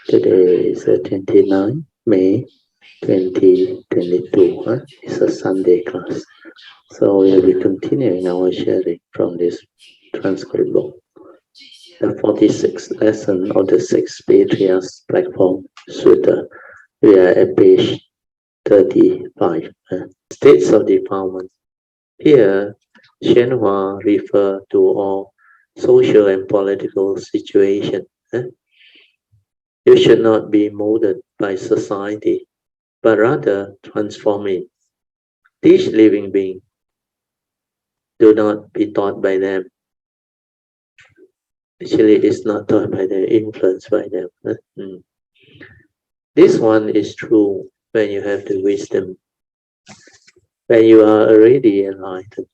Today is 29 May 2022. It's a Sunday class. So we'll be continuing our sharing from this transcript book. The 46th lesson of the 6th Patriarchs platform Sutra. We are at page 35. States of defilement. Here, Shenhua refers to all social and political situations. You should not be molded by society, but rather transform it. Teach living beings. Do not be taught by them. Actually, it's not taught by them, influenced by them. This one is true when you have the wisdom, when you are already enlightened.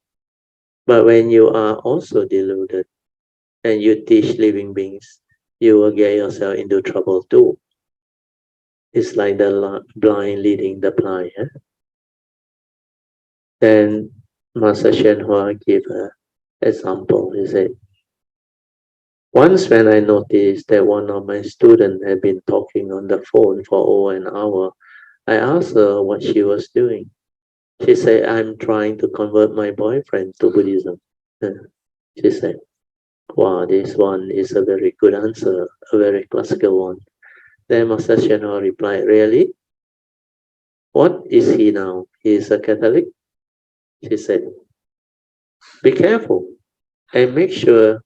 But when you are also deluded and you teach living beings, you will get yourself into trouble too. It's like the blind leading the blind. Then Master Shenhua gave an example. He said, once when I noticed that one of my students had been talking on the phone for over an hour, I asked her what she was doing. She said, I'm trying to convert my boyfriend to Buddhism. She said, wow, this one is a very good answer, a very classical one. Then Master Shenhua replied, really? What is he now? He is a Catholic? She said, be careful and make sure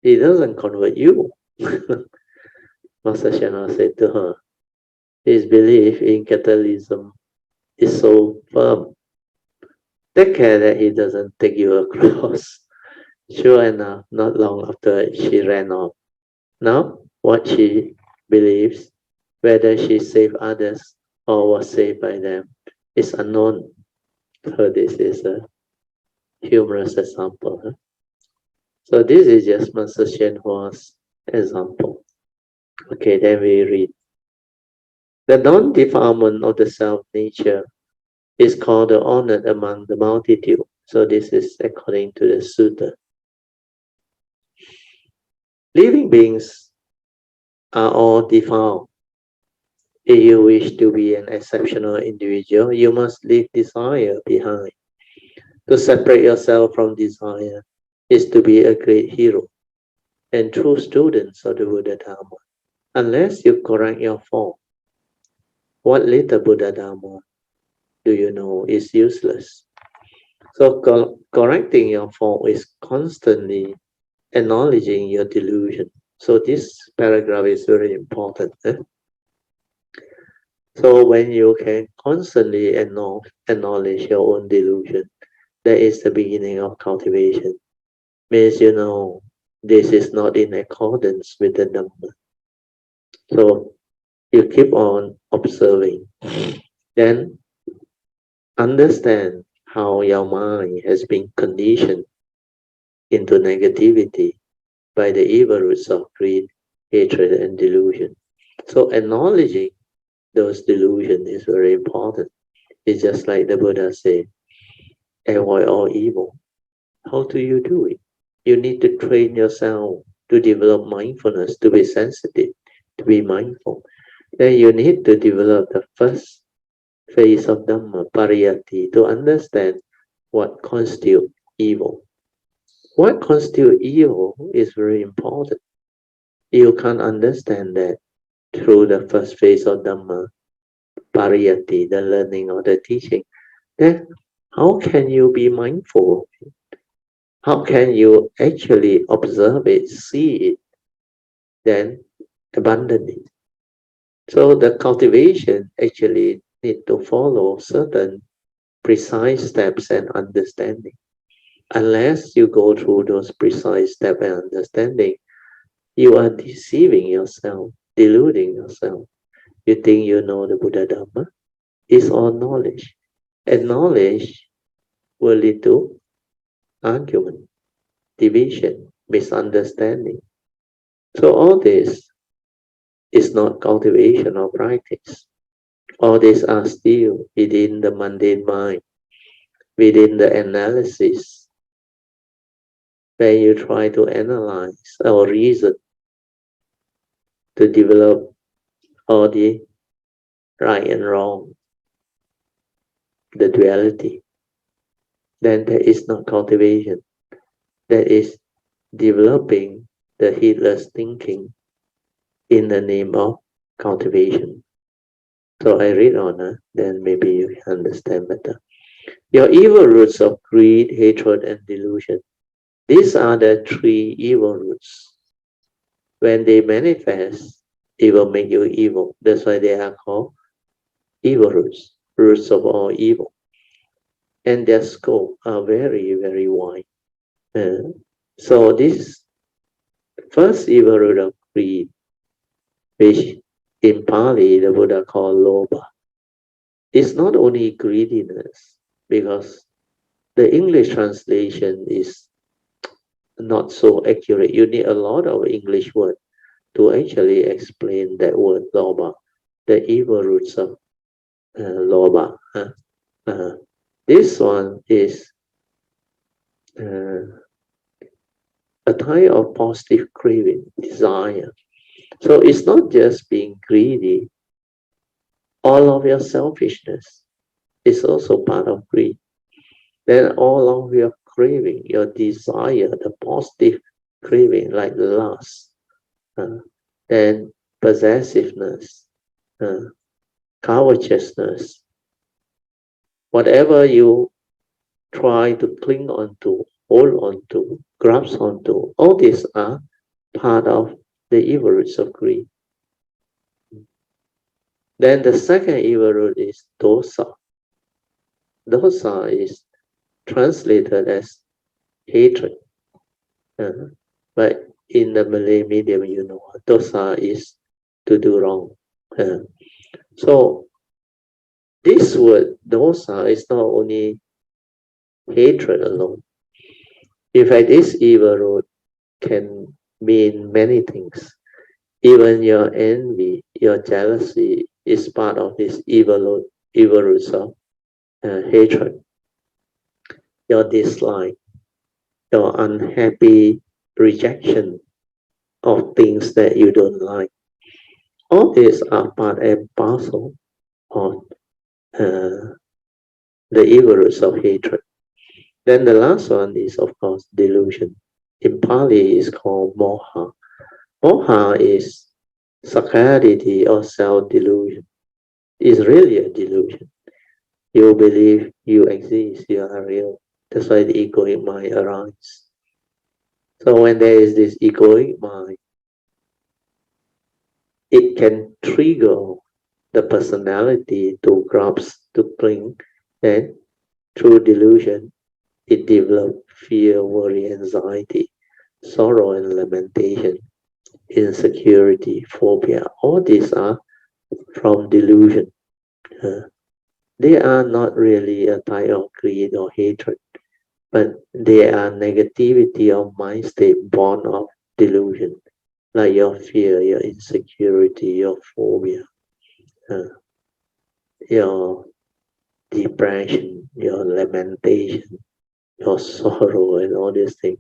he doesn't convert you. Master Shenhua said to her, his belief in Catholicism is so firm. Take care that he doesn't take you across. Sure enough, not long after she ran off. Now, what she believes, whether she saved others or was saved by them, is unknown. So this is a humorous example. So this is just Master Shenhua's example. Okay, then we read. The non-defilement of the self-nature is called the honored among the multitude. So this is according to the Sutra. Living beings are all defiled. If you wish to be an exceptional individual, you must leave desire behind. To separate yourself from desire is to be a great hero and true students of the Buddha Dharma. Unless you correct your fault, what little Buddha Dharma do you know is useless. So correcting your fault is constantly acknowledging your delusion. So this paragraph is very important. So when you can constantly acknowledge your own delusion, that is the beginning of cultivation. Means you know this is not in accordance with the Dhamma. So you keep on observing. Then understand how your mind has been conditioned into negativity by the evil roots of greed, hatred, and delusion. So acknowledging those delusions is very important. It's just like the Buddha said, avoid all evil. How do you do it? You need to train yourself to develop mindfulness, to be sensitive, to be mindful. Then you need to develop the first phase of Dhamma, pariyatti, to understand what constitutes evil. What constitutes evil is very important. You can't understand that through the first phase of Dhamma, pariyatti, the learning or the teaching. Then how can you be mindful of it? How can you actually observe it, see it, then abandon it? So the cultivation actually need to follow certain precise steps and understanding. Unless you go through those precise steps and understanding, you are deceiving yourself, deluding yourself. You think you know the Buddha Dhamma? It's all knowledge. And knowledge will lead to argument, division, misunderstanding. So all this is not cultivation or practice. All these are still within the mundane mind, within the analysis. When you try to analyze or reason to develop or the right and wrong, the duality, then there is no cultivation. There is developing the heedless thinking in the name of cultivation. So I read on, then maybe you can understand better. Your evil roots of greed, hatred, and delusion. These are the three evil roots. When they manifest, it will make you evil. That's why they are called evil roots, roots of all evil. And their scope are very, very wide. So this first evil root of greed, which in Pali the Buddha called lobha, is not only greediness, because the English translation is not so accurate. You need a lot of English word to actually explain that word lobha, the evil roots of lobha. This one is a type of positive craving, desire. So it's not just being greedy. All of your selfishness is also part of greed. Then all of your craving, your desire, the positive craving like lust, then possessiveness, covetousness, whatever you try to cling onto, hold onto, grasp onto, all these are part of the evil roots of greed. Then the second evil root is dosa. Dosa is translated as hatred. But in the Malay medium, dosa is to do wrong. So this word dosa is not only hatred alone. In fact, this evil root can mean many things. Even your envy, your jealousy is part of this evil roots of hatred. Your dislike, your unhappy rejection of things that you don't like. All these are part and parcel of the evil roots of hatred. Then the last one is, of course, delusion. In Pali, is called moha. Moha is sakkayaditthi or self-delusion. It's really a delusion. You believe you exist, you are real. That's why the egoic mind arises. So when there is this egoic mind, it can trigger the personality to grasp, to cling, and through delusion, it develops fear, worry, anxiety, sorrow, and lamentation, insecurity, phobia. All these are from delusion. They are not really a type of greed or hatred, but they are negativity of mind state born of delusion, like your fear, your insecurity, your phobia, your depression, your lamentation, your sorrow, and all these things.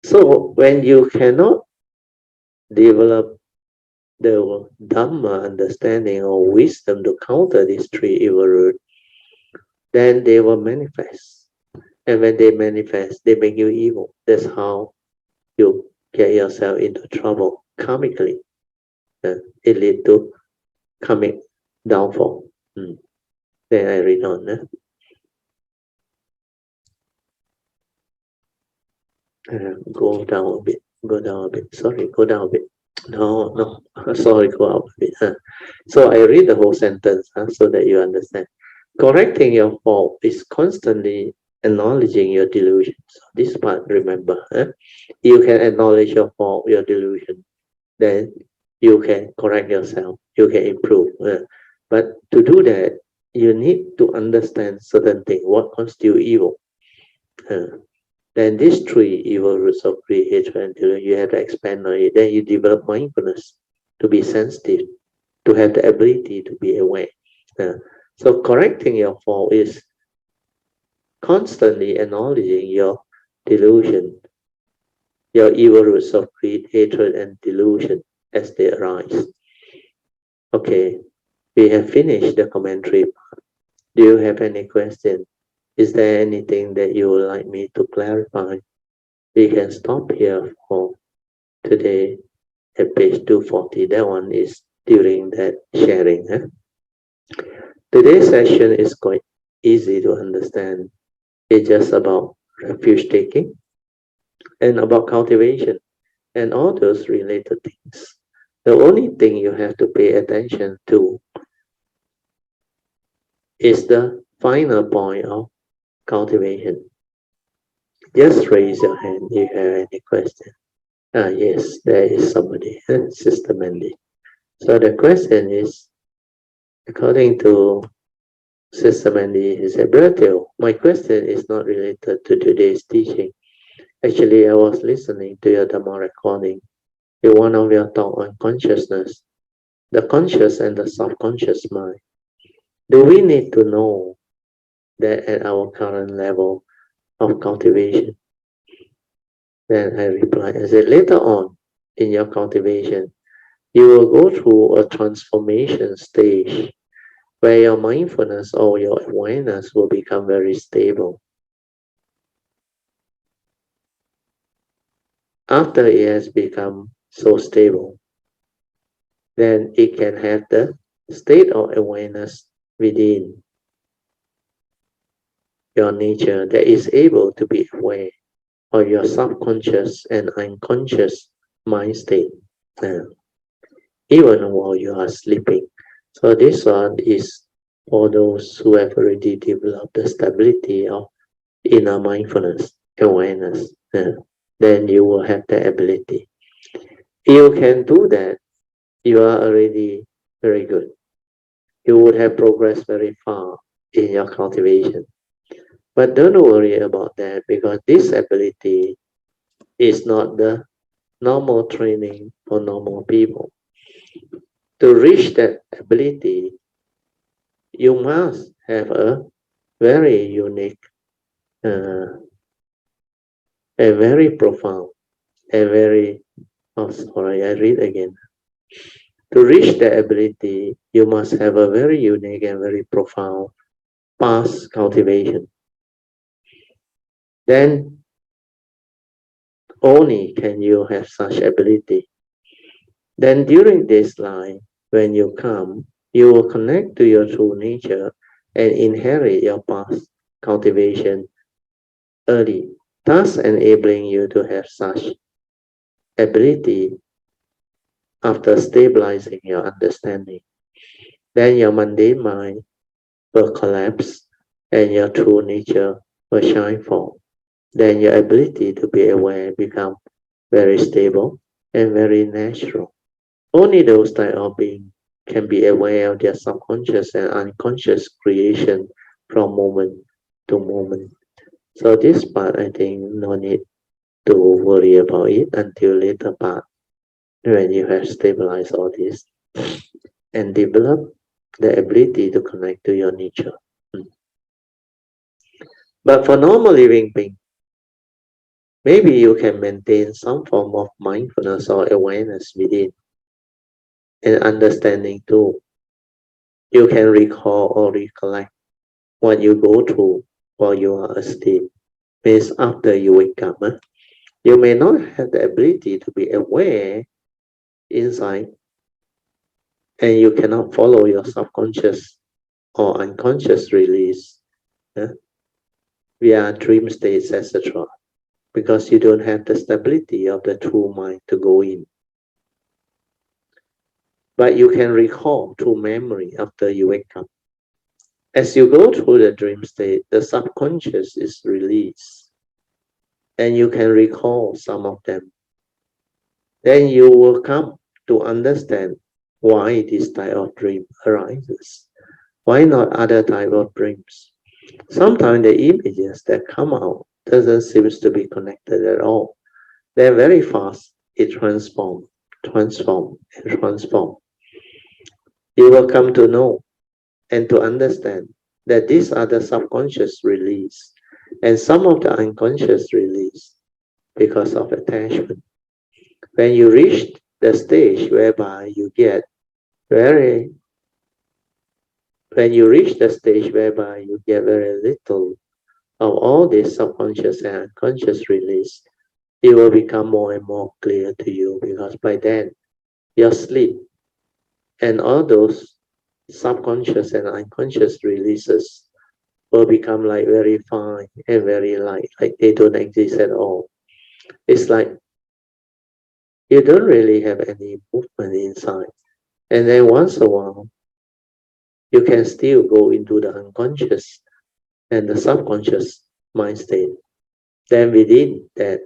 So when you cannot develop the Dhamma understanding or wisdom to counter these three evil roots, then they will manifest. And when they manifest, they make you evil. That's how you get yourself into trouble karmically. It leads to karmic downfall. Then I read on. Go down a bit. Go down a bit. Sorry, go down a bit. No. Sorry, go up a bit. So I read the whole sentence so that you understand. Correcting your fault is constantly acknowledging your delusion. So this part, remember. You can acknowledge your fault, your delusion. Then you can correct yourself. You can improve. But to do that, you need to understand certain things. What constitutes evil? Then these three evil roots of greed, hatred, and delusion, you have to expand on it. Then you develop mindfulness to be sensitive, to have the ability to be aware. So correcting your fault is constantly acknowledging your delusion, your evil roots of greed, hatred, and delusion. as they arise. Okay, we have finished the commentary. Do you have any question? Is there anything that you would like me to clarify? We can stop here for today at page 240. That one is during that sharing. Today's session is quite easy to understand. It's just about refuge taking and about cultivation and all those related things. The only thing you have to pay attention to is the final point of cultivation. Just raise your hand if you have any question. Yes, there is somebody, Sister Mandy. So the question is, according to Sister Mandy, he said, Bertil, my question is not related to today's teaching. Actually, I was listening to your Dhamma recording in one of your talk on consciousness, the conscious and the subconscious mind. Do we need to know that at our current level of cultivation? Then I replied, I said, later on in your cultivation, you will go through a transformation stage where your mindfulness or your awareness will become very stable. After it has become so stable, then it can have the state of awareness within your nature that is able to be aware of your subconscious and unconscious mind state, even while you are sleeping. So this one is for those who have already developed the stability of inner mindfulness, awareness. Then you will have the ability. You can do that, you are already very good. You would have progressed very far in your cultivation. But don't worry about that, because this ability is not the normal training for normal people. To reach that ability, you must have a very unique, a very profound, a very, oh sorry, I read again. To reach that ability, you must have a very unique and very profound past cultivation. Then only can you have such ability. Then during this life, when you come, you will connect to your true nature and inherit your past cultivation early, thus enabling you to have such ability after stabilizing your understanding. Then your mundane mind will collapse and your true nature will shine forth. Then your ability to be aware become very stable and very natural. Only those type of beings can be aware of their subconscious and unconscious creation from moment to moment. So this part, I think, no need to worry about it until later part, when you have stabilized all this and develop the ability to connect to your nature. But for normal living being, maybe you can maintain some form of mindfulness or awareness within and understanding too. You can recall or recollect what you go through while you are asleep. Means after you wake up, you may not have the ability to be aware inside, and you cannot follow your subconscious or unconscious release via dream states, etc. Because you don't have the stability of the true mind to go in. But you can recall through memory after you wake up. As you go through the dream state, the subconscious is released, and you can recall some of them. Then you will come to understand why this type of dream arises. Why not other type of dreams? Sometimes the images that come out doesn't seem to be connected at all. They're very fast. It transform, and transform. You will come to know and to understand that these are the subconscious release and some of the unconscious release because of attachment. When you reach the stage whereby you get very, when you reach the stage whereby you get very little of all this subconscious and unconscious release, it will become more and more clear to you, because by then your sleep and all those subconscious and unconscious releases will become like very fine and very light, like they don't exist at all. It's like you don't really have any movement inside. And then once in a while, you can still go into the unconscious and the subconscious mind state. Then within that,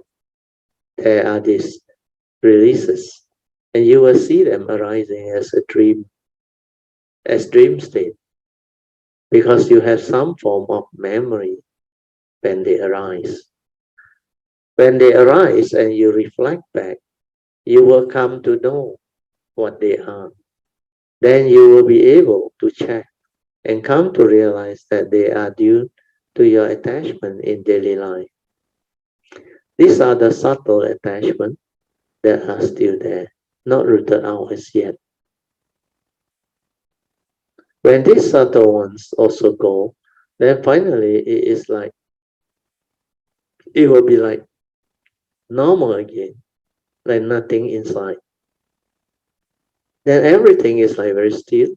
there are these releases, and you will see them arising as a dream, as dream state, because you have some form of memory when they arise. When they arise and you reflect back, you will come to know what they are. Then you will be able to check and come to realize that they are due to your attachment in daily life. These are the subtle attachments that are still there, not rooted out as yet. When these subtle ones also go, then finally it will be like normal again, like nothing inside. Then everything is like very still,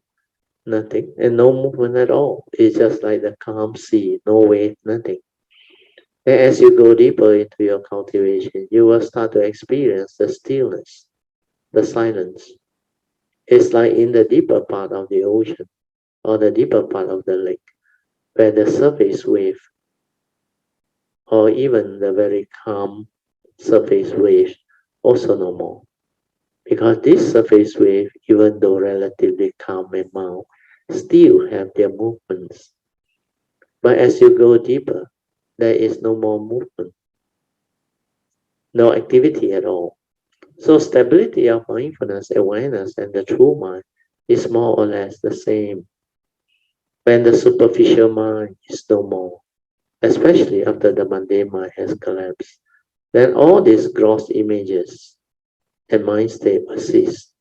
nothing, and no movement at all. It's just like the calm sea, no wave, nothing. And as you go deeper into your cultivation, you will start to experience the stillness, the silence. It's like in the deeper part of the ocean or the deeper part of the lake, where the surface wave or even the very calm surface waves also no more. Because this surface wave, even though relatively calm and mild, still have their movements. But as you go deeper, there is no more movement, no activity at all. So stability of mindfulness, awareness, and the true mind is more or less the same. When the superficial mind is no more, especially after the mundane mind has collapsed, then all these gross images and mind state persist.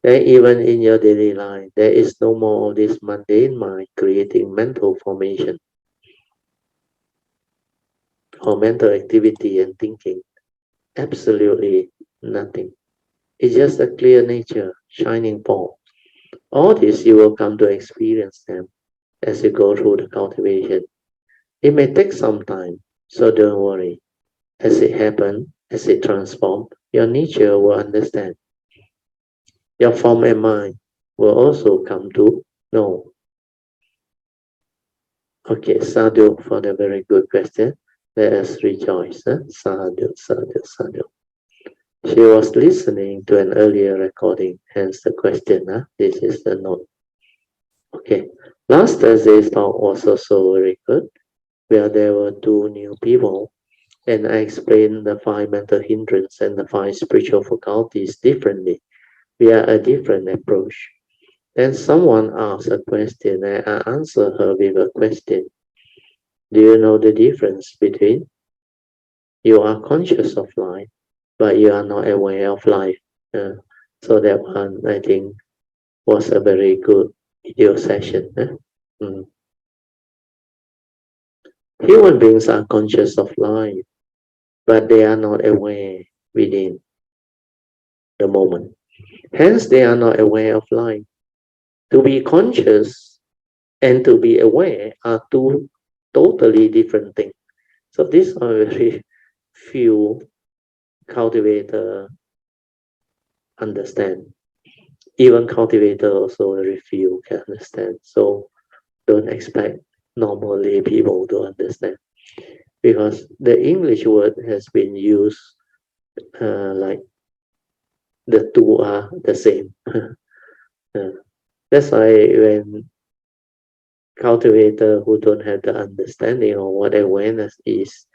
Then even in your daily life, there is no more of this mundane mind creating mental formation or mental activity and thinking. Absolutely nothing. It's just a clear nature, shining forth. All this you will come to experience them as you go through the cultivation. It may take some time, so don't worry. As it happens, as it transforms, your nature will understand. Your form and mind will also come to know. Okay, sadhu for the very good question. Let us rejoice. Huh? Sadhu, sadhu, sadhu. She was listening to an earlier recording, hence the question. Huh? This is the note. Okay, last Thursday's talk was also very good, where there were two new people, and I explained the 5 mental hindrances and the 5 spiritual faculties differently via a different approach. Then someone asked a question, and I answered her with a question. Do you know the difference between you are conscious of life, but you are not aware of life? So that one, I think, was a very good video session. Human beings are conscious of life, but they are not aware within the moment. Hence, they are not aware of life. To be conscious and to be aware are two totally different things. So these are very few cultivator understand. Even cultivator also very few can understand. So don't expect normal lay people to understand, because the English word has been used like the two are the same. That's why when cultivator who don't have the understanding of what awareness is,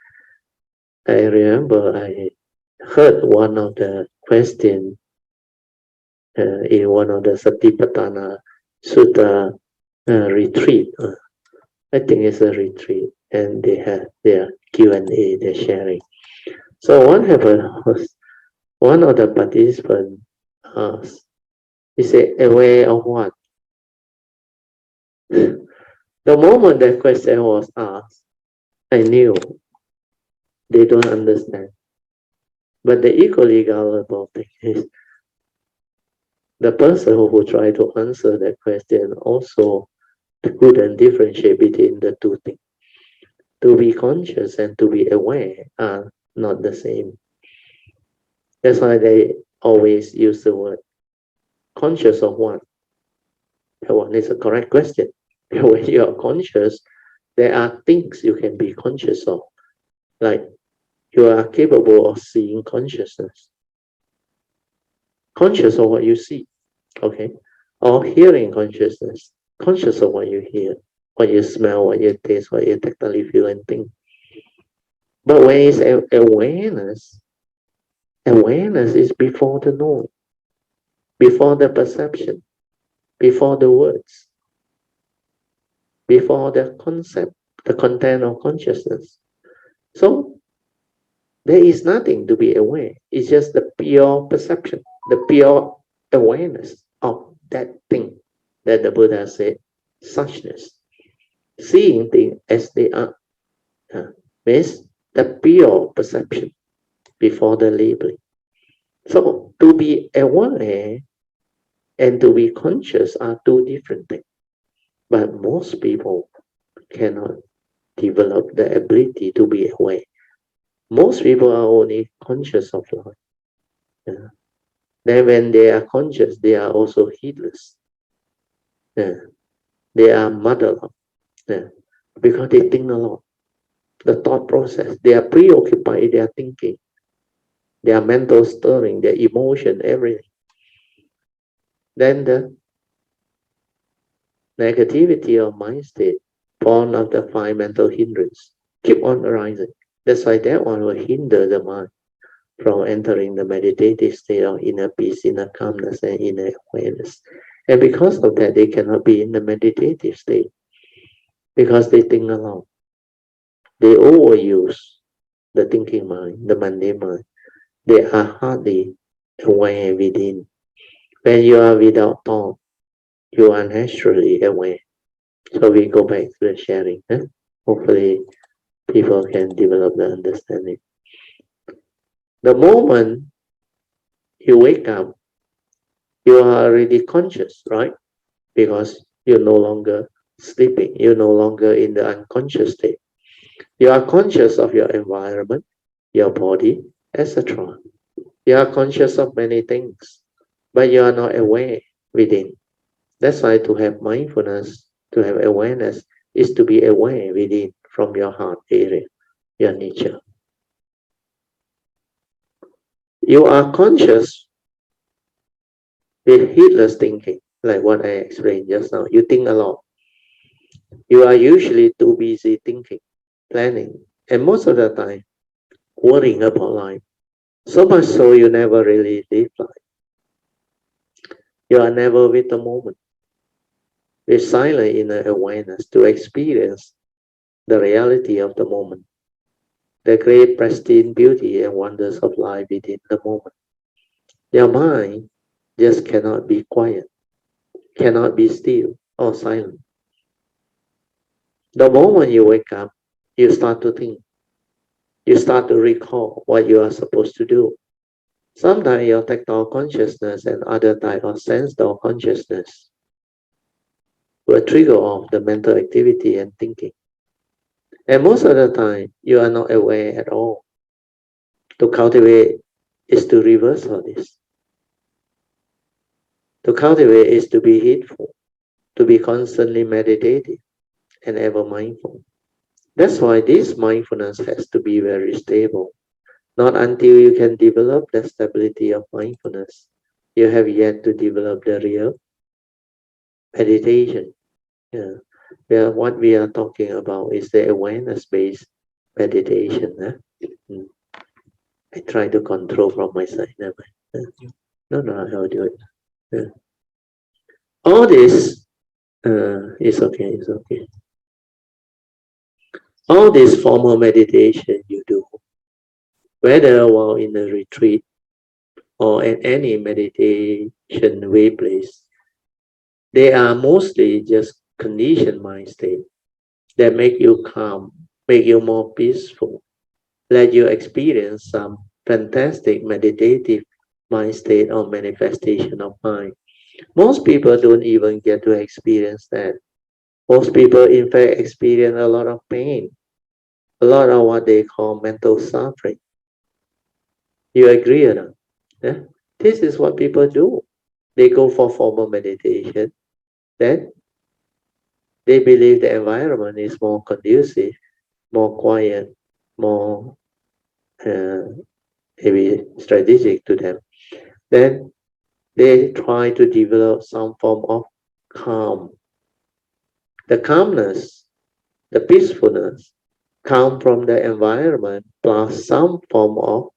I remember I heard one of the questions in one of the Satipatthana Sutra retreat. I think it's a retreat, and they have their Q&A, they're sharing. So one of the participants asked. He said, aware of what? The moment that question was asked, I knew they don't understand. But the equally gullible thing is the person who tried to answer that question also couldn't differentiate between the two things. To be conscious and to be aware are not the same. That's why they always use the word conscious of what? That one is a correct question. When you are conscious, there are things you can be conscious of. Like you are capable of seeing consciousness. Conscious of what you see. Okay? Or hearing consciousness. Conscious of what you hear, what you smell, what you taste, what you tactily feel and think. But when it's awareness, awareness is before the knowing, before the perception, before the words, before the concept, the content of consciousness. So there is nothing to be aware. It's just the pure perception, the pure awareness of that thing that the Buddha said, suchness. Seeing things as they are means the pure perception before the labeling. So to be aware and to be conscious are two different things. But most people cannot develop the ability to be aware. Most people are only conscious of life. Yeah. Then when they are conscious, they are also heedless. Yeah. They are muddled. Yeah. Because they think a lot. The thought process, they are preoccupied in their thinking, their mental stirring, their emotion, everything. Then the negativity of mind state, born of the five mental hindrance, keep on arising. That's why that one will hinder the mind from entering the meditative state of inner peace, inner calmness, and inner awareness. And because of that, they cannot be in the meditative state because they think alone. They overuse the thinking mind, the mundane mind. They are hardly aware within. When you are without thought, you are naturally aware. So we go back to the sharing. Hopefully, people can develop the understanding. The moment you wake up, you are already conscious, right? Because you're no longer sleeping, you're no longer in the unconscious state. You are conscious of your environment, your body, etc. You are conscious of many things, but you are not aware within. That's why to have mindfulness, to have awareness, is to be aware within from your heart area, your nature. You are conscious with heedless thinking, like what I explained just now. You think a lot. You are usually too busy thinking, planning, and most of the time worrying about life. So much so you never really live life. You are never with the moment. With silent inner awareness to experience the reality of the moment, the great pristine beauty and wonders of life within the moment. Your mind just cannot be quiet, cannot be still or silent. The moment you wake up, you start to think. You start to recall what you are supposed to do. Sometimes your tactile consciousness and other type of sense-door consciousness will trigger off the mental activity and thinking. And most of the time, you are not aware at all. To cultivate is to reverse all this. To cultivate is to be heedful, to be constantly meditative and ever mindful. That's why this mindfulness has to be very stable. Not until you can develop the stability of mindfulness, you have yet to develop the real meditation. Yeah. What we are talking about is the awareness-based meditation. I try to control from my side. No, I'll do it. Yeah. All this is okay. It's okay. All this formal meditation you do, whether while in a retreat or in any meditation way place, they are mostly just conditioned mind state that make you calm, make you more peaceful, let you experience some fantastic meditative mind state or manifestation of mind. Most people don't even get to experience that. Most people, in fact, experience a lot of pain, a lot of what they call mental suffering. You agree or not? Yeah? This is what people do. They go for formal meditation, then they believe the environment is more conducive, more quiet, more uh, maybe strategic to them. Then they try to develop some form of calm. The calmness, the peacefulness come from the environment plus some form of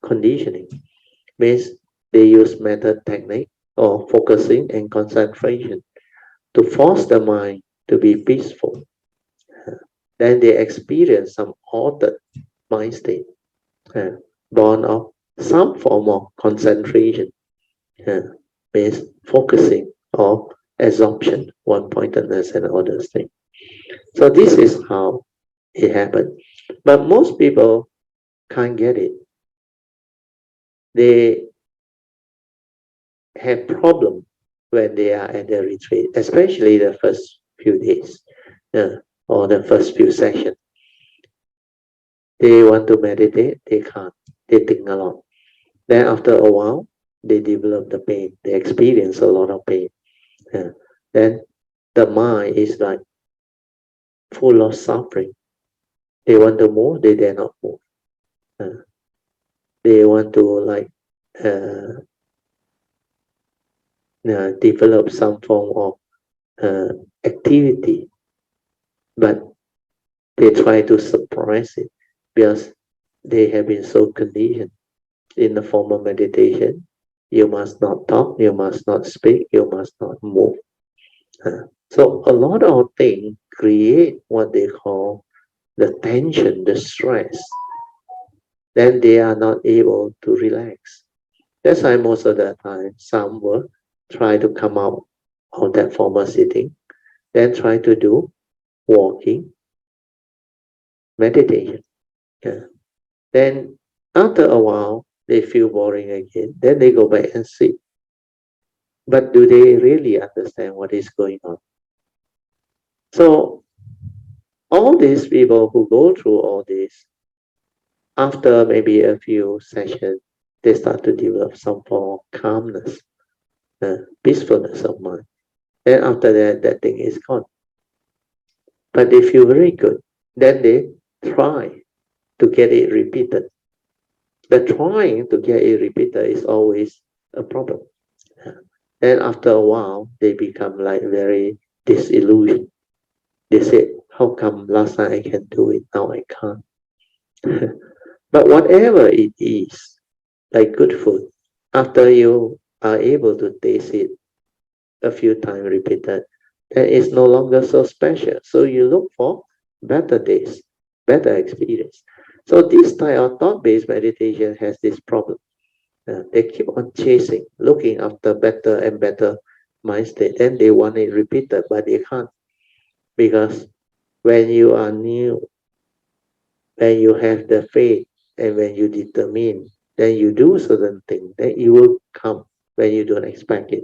conditioning. Means they use method technique or focusing and concentration to force the mind to be peaceful. Then they experience some altered mind state, uh, born of some form of concentration, uh, means focusing or absorption, one-pointedness and others things. So this is how it happened. But most people can't get it. They have problem when they are at the retreat, especially the first few days or the first few sessions. They want to meditate, they can't. They think a lot. Then after a while, they develop the pain. They experience a lot of pain. Then the mind is like full of suffering. They want to move, they dare not move. They want to like develop some form of activity, but they try to suppress it because they have been so conditioned in the form of meditation. You must not talk, you must not speak, you must not move. So a lot of things create what they call the tension, the stress. Then they are not able to relax. That's why most of the time some will try to come out of that formal sitting, then try to do walking, meditation. Yeah. Then after a while, they feel boring again. Then they go back and sit. But do they really understand what is going on? So all these people who go through all this, after maybe a few sessions, they start to develop some form of calmness, peacefulness of mind. Then after that, that thing is gone. But they feel very good. Then they try to get it repeated. The trying to get it repeated is always a problem. Then after a while, they become like very disillusioned. They say, how come last time I can do it, now I can't? But whatever it is, like good food, after you are able to taste it a few times repeated, then it's no longer so special. So you look for better taste, better experience. So this type of thought-based meditation has this problem. They keep on chasing, looking after better and better mind state. Then they want it repeated, but they can't. Because when you are new, when you have the faith, and when you determine, then you do certain things, then it will come when you don't expect it.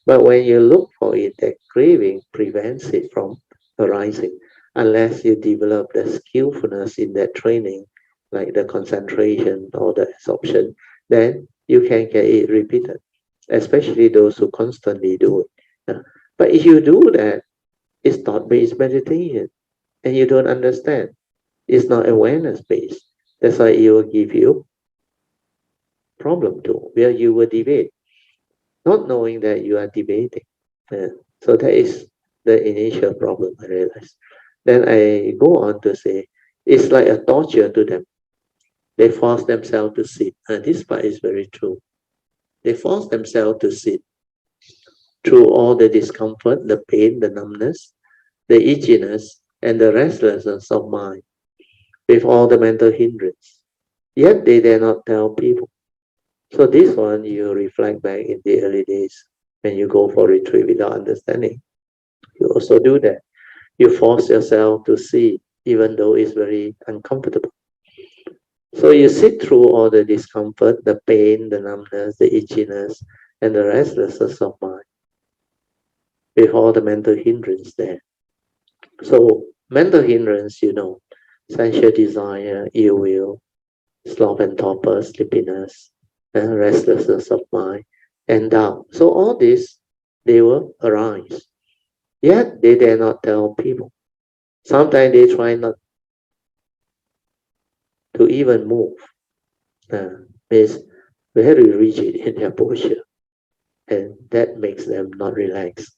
But when you look for it, that craving prevents it from arising unless you develop the skillfulness in that training, like the concentration or the absorption, then you can get it repeated, especially those who constantly do it. But if you do that, it's thought-based meditation and you don't understand. It's not awareness-based. That's why it will give you problem too, where you will debate, not knowing that you are debating. So that is the initial problem, I realized. Then I go on to say, it's like a torture to them. They force themselves to sit. And this part is very true. They force themselves to sit through all the discomfort, the pain, the numbness, the itchiness, and the restlessness of mind with all the mental hindrance. Yet they dare not tell people. So this one, you reflect back in the early days when you go for retreat without understanding. You also do that. You force yourself to see, even though it's very uncomfortable. So you sit through all the discomfort, the pain, the numbness, the itchiness, and the restlessness of mind with all the mental hindrance there. So mental hindrance, sensual desire, ill will, sloth and torpor, sleepiness, and restlessness of mind, and doubt. So all this, they will arise. Yet they dare not tell people. Sometimes they try not to even move. Means very rigid in their posture, and that makes them not relax.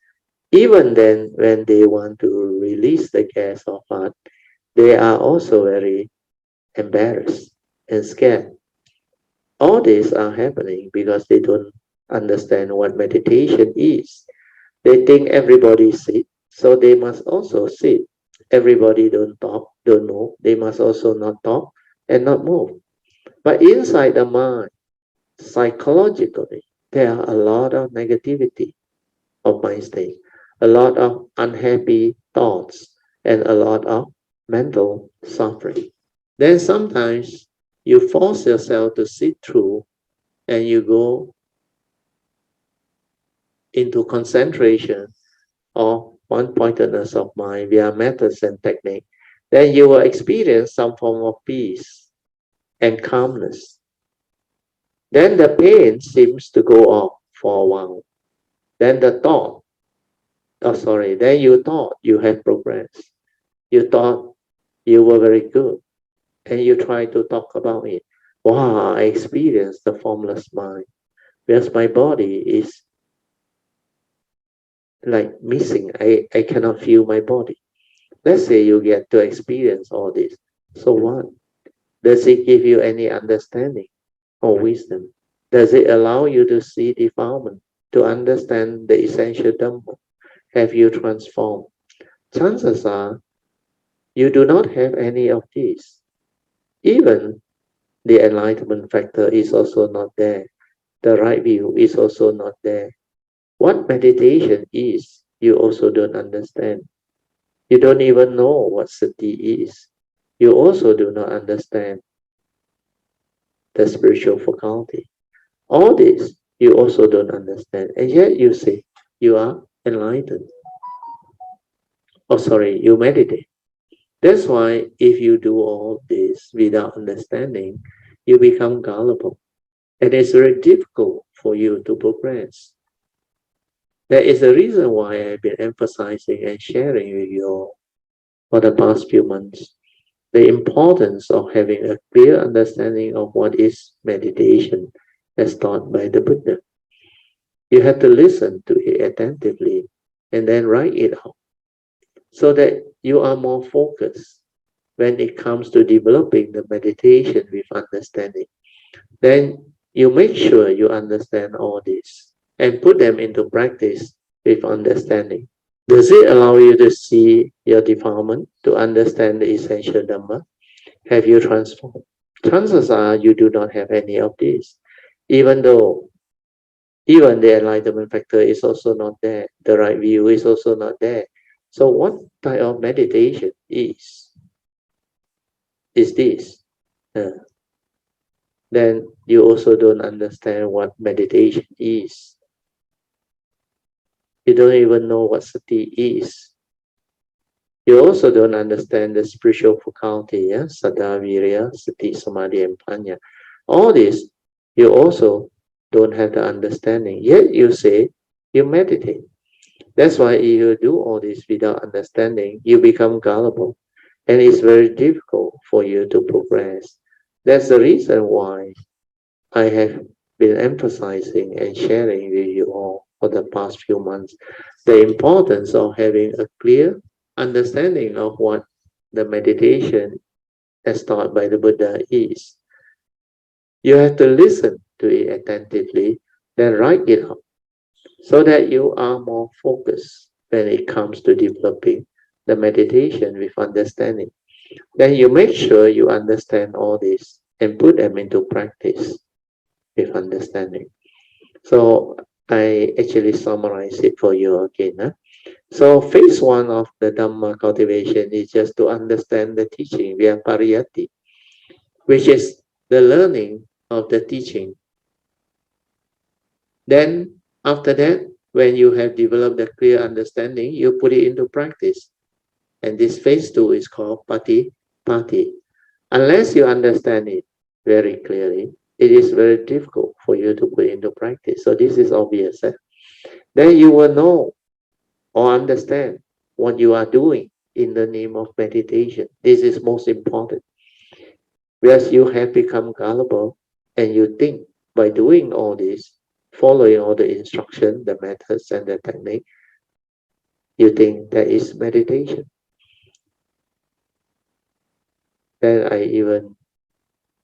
Even then, when they want to release the gas of heart, they are also very embarrassed and scared. All these are happening because they don't understand what meditation is. They think everybody sit, so they must also sit. Everybody don't talk, don't move. They must also not talk and not move. But inside the mind, psychologically, there are a lot of negativity of mind state, a lot of unhappy thoughts, and a lot of mental suffering. Then sometimes you force yourself to sit through and you go into concentration or one-pointedness of mind via methods and technique, then you will experience some form of peace and calmness. Then the pain seems to go off for a while. Then then you thought you had progressed. You thought you were very good and you try to talk about it. Wow, I experienced the formless mind because my body is like missing. I cannot feel my body. Let's say you get to experience all this. So what? Does it give you any understanding or wisdom? Does it allow you to see defilement, to understand the essential Dhamma? Have you transformed? Chances are you do not have any of these. Even the enlightenment factor is also not there. The right view is also not there. What meditation is, you also don't understand. You don't even know what sati is. You also do not understand the spiritual faculty. All this, you also don't understand. And yet you say, you are enlightened. Oh, sorry, you meditate. That's why if you do all this without understanding, you become gullible. And it's very difficult for you to progress. That is the reason why I've been emphasizing and sharing with you all for the past few months the importance of having a clear understanding of what is meditation as taught by the Buddha. You have to listen to it attentively and then write it out so that you are more focused when it comes to developing the meditation with understanding. Then you make sure you understand all this and put them into practice with understanding. Does it allow you to see your defilement, to understand the essential Dhamma? Have you transformed? Chances are you do not have any of these, even though even the enlightenment factor is also not there, the right view is also not there. So what type of meditation is this? Uh, then you also don't understand what meditation is. You don't even know what sati is. You also don't understand the spiritual faculty, yeah? Saddha, virya, sati, samadhi, and panya. All this, you also don't have the understanding. Yet you say you meditate. That's why if you do all this without understanding, you become gullible. And it's very difficult for you to progress. That's the reason why I have been emphasizing and sharing with you all for the past few months the importance of having a clear understanding of what the meditation as taught by the Buddha is. You have to listen to it attentively, then write it out so that you are more focused when it comes to developing the meditation with understanding. Then you make sure you understand all this and put them into practice. with understanding. So I actually summarize it for you again. So phase one of the Dhamma cultivation is just to understand the teaching via pariyatti, which is the learning of the teaching. Then after that, when you have developed a clear understanding, you put it into practice. And this phase two is called pati. Unless you understand it very clearly, it is very difficult for you to put into practice. So this is obvious. Then you will know or understand what you are doing in the name of meditation. This is most important. Whereas you have become gullible and you think by doing all this, following all the instruction, the methods and the technique, you think that is meditation. Then I even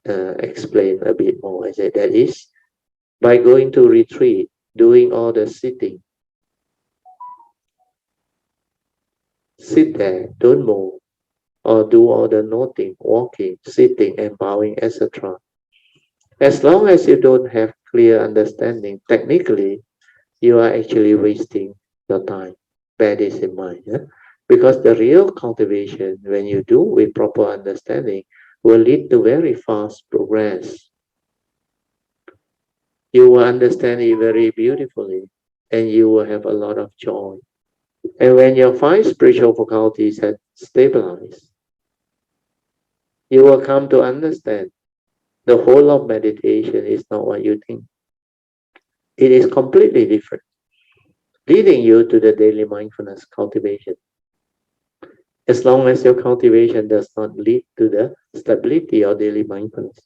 explain a bit more. I said that is by going to retreat, doing all the sitting, sit there, don't move, or do all the noting, walking, sitting, and bowing, etc. As long as you don't have clear understanding, technically, you are actually wasting your time. Bear this in mind. Yeah? Because the real cultivation, when you do with proper understanding, will lead to very fast progress. You will understand it very beautifully and you will have a lot of joy. And when your five spiritual faculties have stabilized, you will come to understand the whole of meditation is not what you think. It is completely different, leading you to the daily mindfulness cultivation. As long as your cultivation does not lead to the stability of daily mindfulness,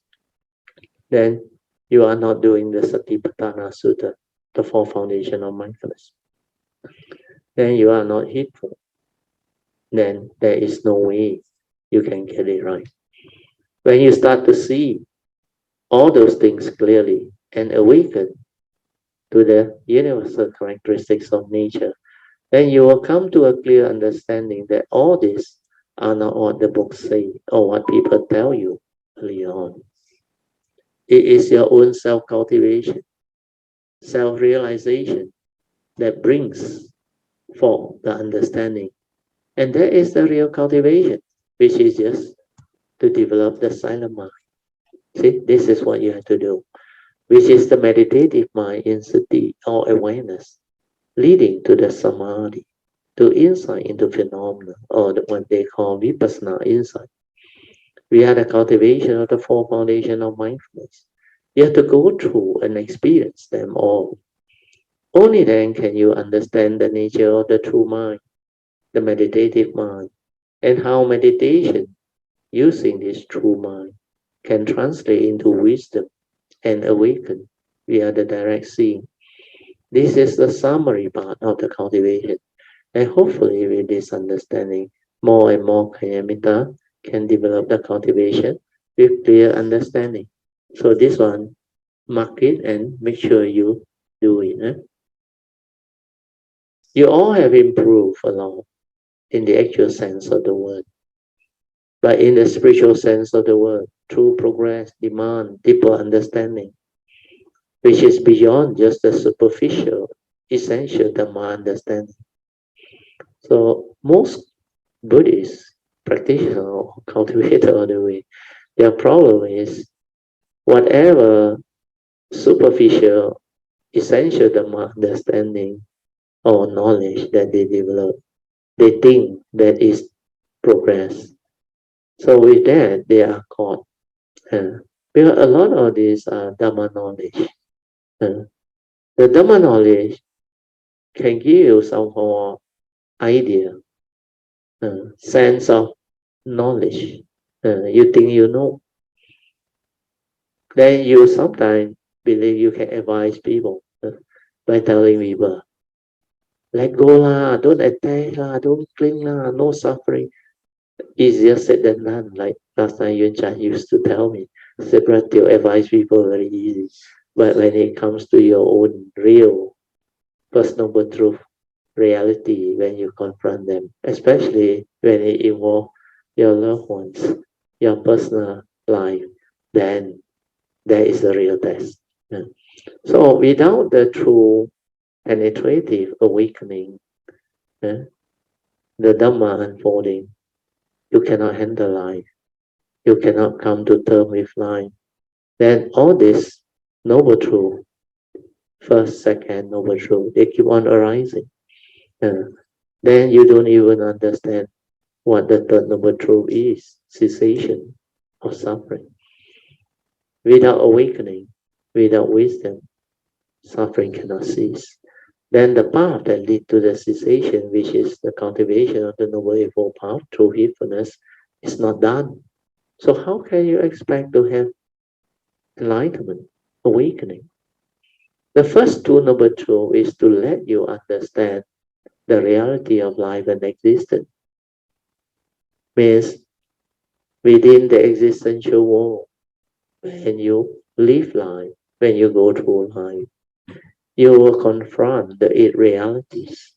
then you are not doing the Satipatthana Sutta, the four foundation of mindfulness. Then you are not heedful. Then there is no way you can get it right. When you start to see all those things clearly and awaken to the universal characteristics of nature, then you will come to a clear understanding that all these are not what the books say or what people tell you early on. It is your own self-cultivation, self-realization that brings forth the understanding. And that is the real cultivation, which is just to develop the silent mind. See, this is what you have to do, which is the meditative mind in sati or awareness, leading to the samadhi, to insight into phenomena, or what they call vipassana insight. We are the cultivation of the four foundations of mindfulness. You have to go through and experience them all. Only then can you understand the nature of the true mind, the meditative mind, and how meditation using this true mind can translate into wisdom and awaken via the direct seeing. This is the summary part of the cultivation. And hopefully with this understanding, more and more Kayamita can develop the cultivation with clear understanding. So this one, mark it and make sure you do it. You all have improved a lot in the actual sense of the word. But in the spiritual sense of the word, true progress demand deeper understanding, which is beyond just the superficial, essential Dhamma understanding. So most Buddhist practitioner or cultivator of the way, their problem is whatever superficial, essential Dhamma understanding or knowledge that they develop, they think that is progress. So with that, they are caught. Because a lot of these are Dhamma knowledge. The Dhamma knowledge can give you some more idea, sense of knowledge. You think you know. Then you sometimes believe you can advise people by telling people, let go lah, don't attack lah, don't cling lah, no suffering. Easier said than done. Like last time Yun Chan used to tell me, separate to advise people very easy. But when it comes to your own real personal truth, reality, when you confront them, especially when it involves your loved ones, your personal life, then there is a real test. Yeah. So without the true penetrative awakening, yeah, the Dhamma unfolding, you cannot handle life. You cannot come to terms with life. Then all this noble truth, first, second noble truth, they keep on arising. Yeah. Then you don't even understand what the third noble truth is, cessation of suffering. Without awakening, without wisdom, suffering cannot cease. Then the path that leads to the cessation, which is the cultivation of the Noble Eightfold Path through heedfulness, is not done. So how can you expect to have enlightenment, awakening? The first two Noble Truths is to let you understand the reality of life and existence. Means within the existential world, when you live life, when you go through life, you will confront the eight realities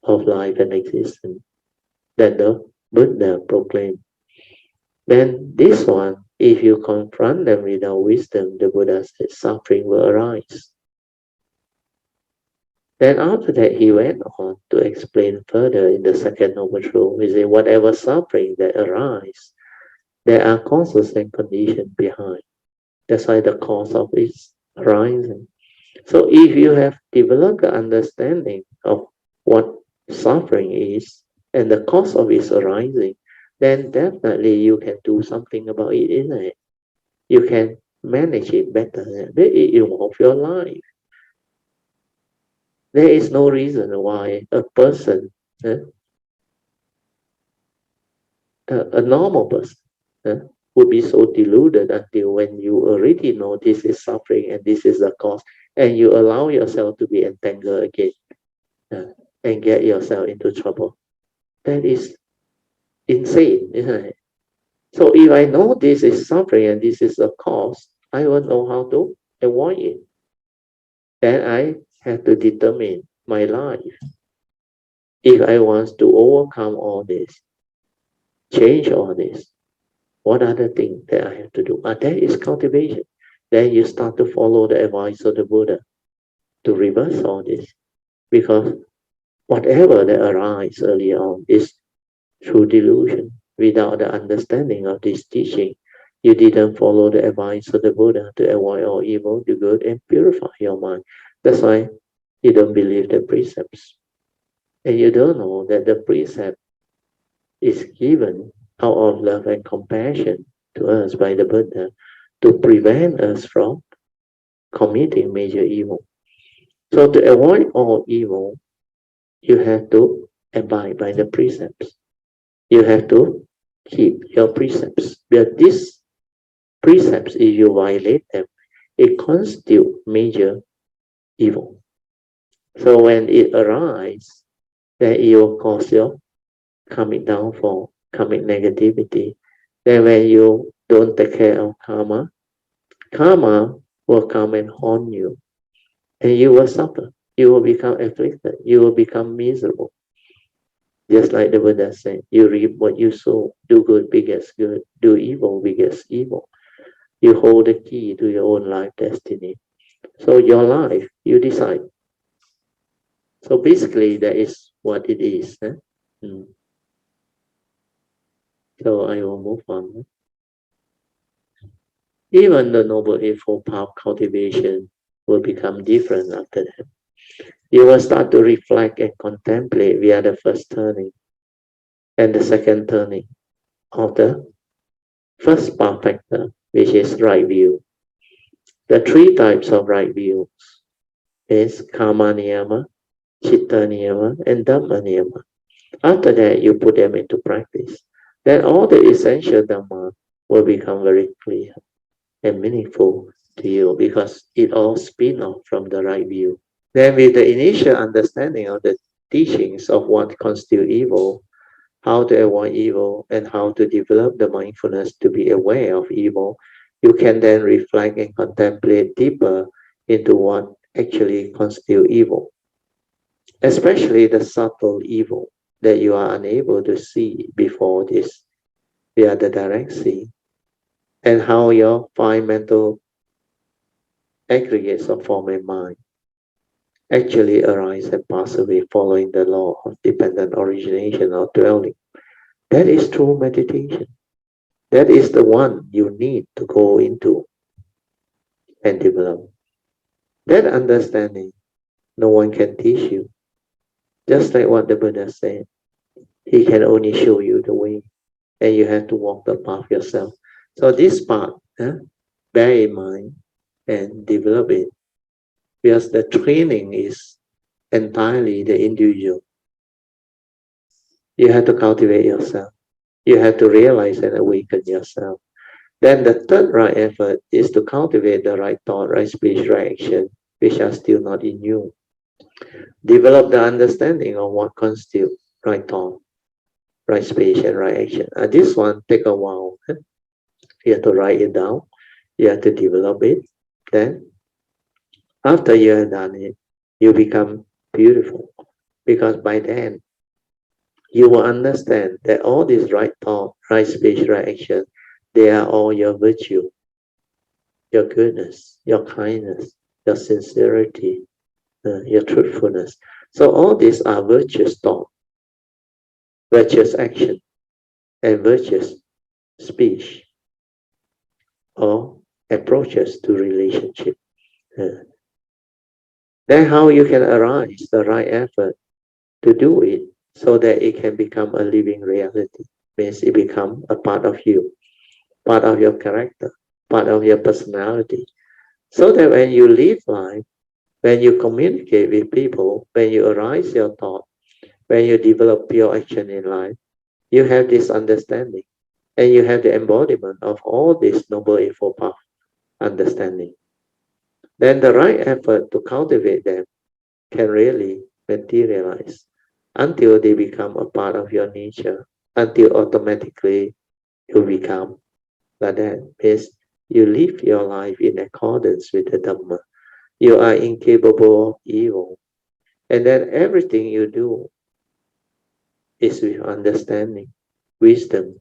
of life and existence that the Buddha proclaimed. Then this one, if you confront them without wisdom, the Buddha said suffering will arise. Then after that, he went on to explain further in the second noble truth. He said, whatever suffering that arises, there are causes and conditions behind. That's why the cause of it is arising. So if you have developed the understanding of what suffering is and the cause of its arising, then definitely you can do something about it, isn't it? You can manage it better. It involves your life. There is no reason why a person, uh, a normal person, uh, would be so deluded until when you already know this is suffering and this is the cause, and you allow yourself to be entangled again uh, and get yourself into trouble. That is insane, isn't it? So if I know this is suffering and this is the cause, I will know how to avoid it. Then I have to determine my life. If I want to overcome all this, change all this, what are the things that I have to do? And that is cultivation. Then you start to follow the advice of the Buddha to reverse all this. Because whatever that arises early on is through delusion. Without the understanding of this teaching, you didn't follow the advice of the Buddha to avoid all evil, do good, and purify your mind. That's why you don't believe the precepts. And you don't know that the precept is given out of love and compassion to us by the Buddha to prevent us from committing major evil. So to avoid all evil, you have to abide by the precepts. You have to keep your precepts. But these precepts, if you violate them, it constitutes major evil. So when it arises, then it will cause your karmic downfall, karmic negativity. Then when you don't take care of karma, karma will come and haunt you, and you will suffer. You will become afflicted. You will become miserable. Just like the Buddha said, you reap what you sow. Do good begets good. Do evil begets evil. You hold the key to your own life destiny. So your life, you decide. So basically, that is what it is. Huh? Mm. So I will move on. Even the Noble Eightfold Path cultivation will become different after that. You will start to reflect and contemplate via the first turning and the second turning of the first path factor, which is right view. The three types of right views is karma niyama, chitta niyama, and dhamma niyama. After that, you put them into practice. Then all the essential dhamma will become very clear and meaningful to you because it all spin off from the right view. Then with the initial understanding of the teachings of what constitutes evil, how to avoid evil, and how to develop the mindfulness to be aware of evil, you can then reflect and contemplate deeper into what actually constitutes evil, especially the subtle evil that you are unable to see before this via the direct see, and how your five mental aggregates of form and mind, actually arise and pass away following the law of dependent origination or dwelling. That is true meditation. That is the one you need to go into and develop. That understanding, no one can teach you. Just like what the Buddha said, he can only show you the way, and you have to walk the path yourself. So this part, bear in mind and develop it, because the training is entirely the individual. You have to cultivate yourself. You have to realize and awaken yourself. Then the third right effort is to cultivate the right thought, right speech, right action, which are still not in you. Develop the understanding of what constitutes right thought, right speech, and right action. This one take a while. You have to write it down. You have to develop it. Then, after you have done it, you become beautiful. Because by then, you will understand that all these right thought, right speech, right action, they are all your virtue, your goodness, your kindness, your sincerity, your truthfulness. So all these are virtuous thought, virtuous action, and virtuous speech or approaches to relationship. Uh, then how you can arise the right effort to do it so that it can become a living reality. Means it become a part of you, part of your character, part of your personality. So that when you live life, when you communicate with people, when you arise your thought, when you develop your action in life, you have this understanding and you have the embodiment of all this noble eightfold path understanding. Then the right effort to cultivate them can really materialize until they become a part of your nature, until automatically you become like that. Means you live your life in accordance with the Dhamma. You are incapable of evil. And then everything you do is with understanding, wisdom,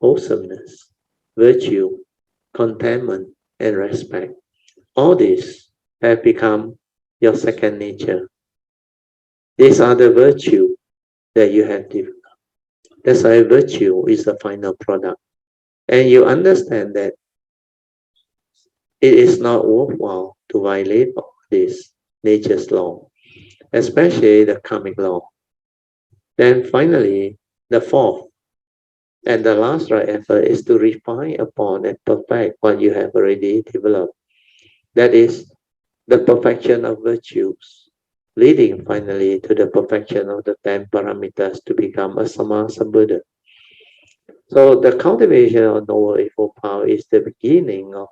wholesomeness, virtue, contentment, and respect. All these have become your second nature. These are the virtue that you have developed. That's why virtue is the final product. And you understand that it is not worthwhile to violate all this nature's law, especially the karmic law. Then finally, the fourth and the last right effort is to refine upon and perfect what you have already developed. That is the perfection of virtues, leading finally to the perfection of the 10 parameters to become a Sammasambuddha. So the cultivation of noble eightfold power is the beginning of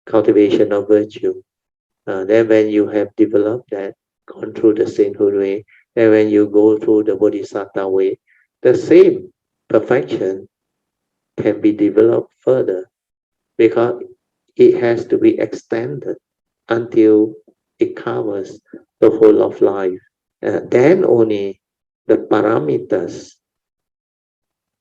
cultivation of virtue. Then when you have developed that, gone through the sainthood way, and when you go through the bodhisattva way, the same perfection can be developed further because it has to be extended until it covers the whole of life. Then only the parameters,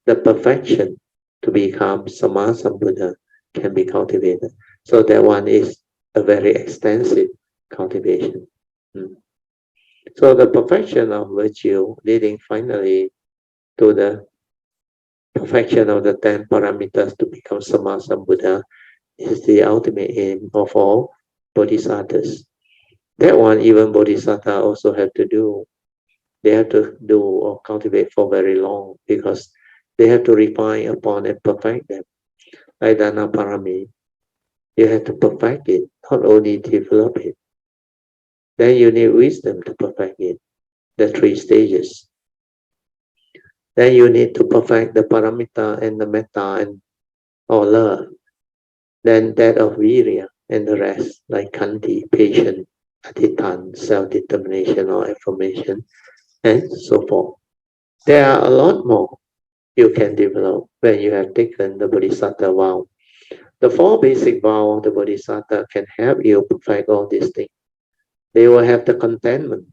the perfection to become Sammasambuddha can be cultivated. So that one is a very extensive cultivation. Mm. So the perfection of virtue leading finally to the perfection of the 10 parameters to become Sammasambuddha is the ultimate aim of all bodhisattvas. That one, even bodhisattva also have to do. They have to do or cultivate for very long because they have to refine upon and perfect them. Like Dana Parami, you have to perfect it, not only develop it. Then you need wisdom to perfect it, the 3 stages. Then you need to perfect the paramita and the metta and or love. Then that of virya and the rest, like kanti, patience, adhitan, self-determination or affirmation, and so forth. There are a lot more you can develop when you have taken the bodhisattva vow. The 4 basic vows of the bodhisattva can help you perfect all these things. They will have the contentment